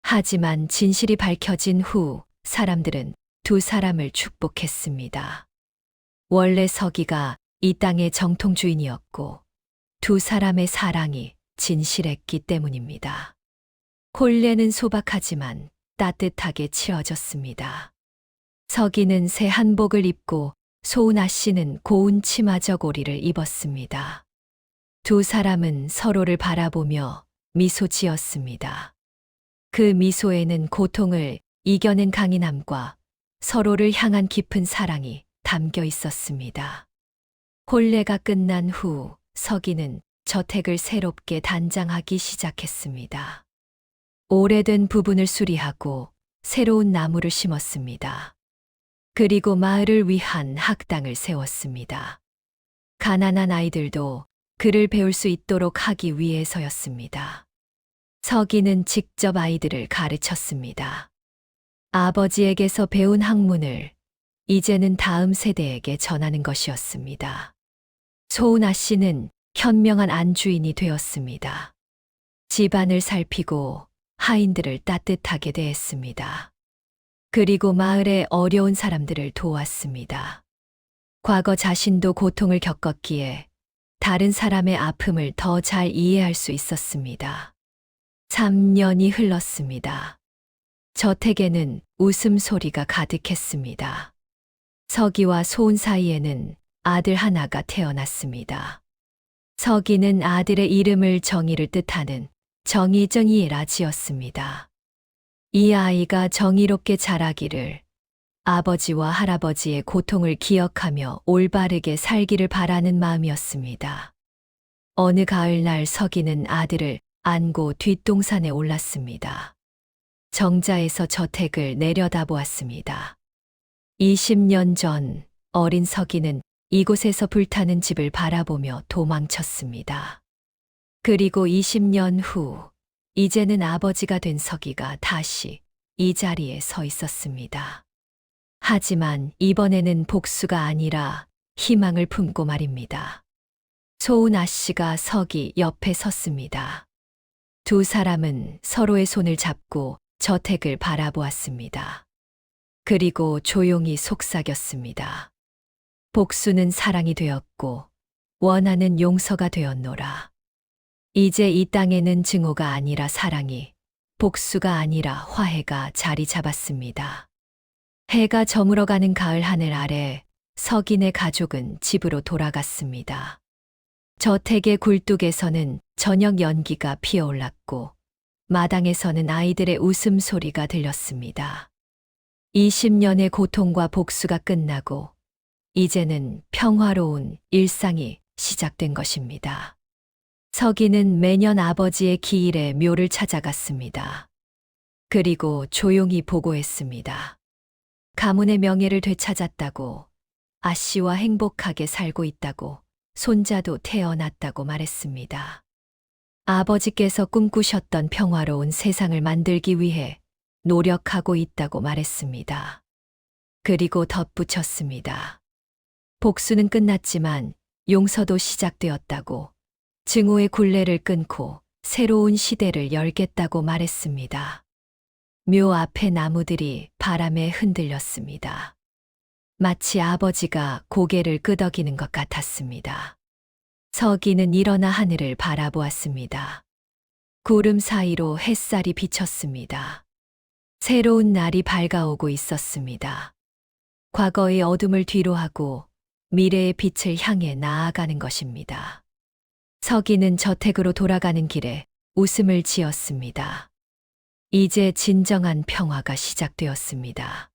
S1: 하지만 진실이 밝혀진 후 사람들은 두 사람을 축복했습니다. 원래 서기가 이 땅의 정통주인이었고 두 사람의 사랑이 진실했기 때문입니다. 혼례는 소박하지만 따뜻하게 치러졌습니다. 서기는 새 한복을 입고 소은아 씨는 고운 치마 저고리를 입었습니다. 두 사람은 서로를 바라보며 미소 지었습니다. 그 미소에는 고통을 이겨낸 강인함과 서로를 향한 깊은 사랑이 담겨 있었습니다. 혼례가 끝난 후 서기는 저택을 새롭게 단장하기 시작했습니다. 오래된 부분을 수리하고 새로운 나무를 심었습니다. 그리고 마을을 위한 학당을 세웠습니다. 가난한 아이들도 글을 배울 수 있도록 하기 위해서였습니다. 서기는 직접 아이들을 가르쳤습니다. 아버지에게서 배운 학문을 이제는 다음 세대에게 전하는 것이었습니다. 소은아 씨는 현명한 안주인이 되었습니다. 집안을 살피고 하인들을 따뜻하게 대했습니다. 그리고 마을의 어려운 사람들을 도왔습니다. 과거 자신도 고통을 겪었기에 다른 사람의 아픔을 더 잘 이해할 수 있었습니다. 3년이 흘렀습니다. 저택에는 웃음소리가 가득했습니다. 서기와 소은 사이에는 아들 하나가 태어났습니다. 서기는 아들의 이름을 정의를 뜻하는 정의정이라 지었습니다. 이 아이가 정의롭게 자라기를, 아버지와 할아버지의 고통을 기억하며 올바르게 살기를 바라는 마음이었습니다. 어느 가을날 서기는 아들을 안고 뒷동산에 올랐습니다. 정자에서 저택을 내려다보았습니다. 20년 전 어린 서기는 이곳에서 불타는 집을 바라보며 도망쳤습니다. 그리고 20년 후, 이제는 아버지가 된 서기가 다시 이 자리에 서 있었습니다. 하지만 이번에는 복수가 아니라 희망을 품고 말입니다. 소은아 씨가 서기 옆에 섰습니다. 두 사람은 서로의 손을 잡고 저택을 바라보았습니다. 그리고 조용히 속삭였습니다. 복수는 사랑이 되었고 원하는 용서가 되었노라. 이제 이 땅에는 증오가 아니라 사랑이, 복수가 아니라 화해가 자리 잡았습니다. 해가 저물어가는 가을 하늘 아래 서기네 가족은 집으로 돌아갔습니다. 저택의 굴뚝에서는 저녁 연기가 피어올랐고 마당에서는 아이들의 웃음소리가 들렸습니다. 20년의 고통과 복수가 끝나고 이제는 평화로운 일상이 시작된 것입니다. 서기는 매년 아버지의 기일에 묘를 찾아갔습니다. 그리고 조용히 보고했습니다. 가문의 명예를 되찾았다고, 아씨와 행복하게 살고 있다고, 손자도 태어났다고 말했습니다. 아버지께서 꿈꾸셨던 평화로운 세상을 만들기 위해 노력하고 있다고 말했습니다. 그리고 덧붙였습니다. 복수는 끝났지만 용서도 시작되었다고, 증오의 굴레를 끊고 새로운 시대를 열겠다고 말했습니다. 묘 앞의 나무들이 바람에 흔들렸습니다. 마치 아버지가 고개를 끄덕이는 것 같았습니다. 서기는 일어나 하늘을 바라보았습니다. 구름 사이로 햇살이 비쳤습니다. 새로운 날이 밝아오고 있었습니다. 과거의 어둠을 뒤로하고 미래의 빛을 향해 나아가는 것입니다. 서기는 저택으로 돌아가는 길에 웃음을 지었습니다. 이제 진정한 평화가 시작되었습니다.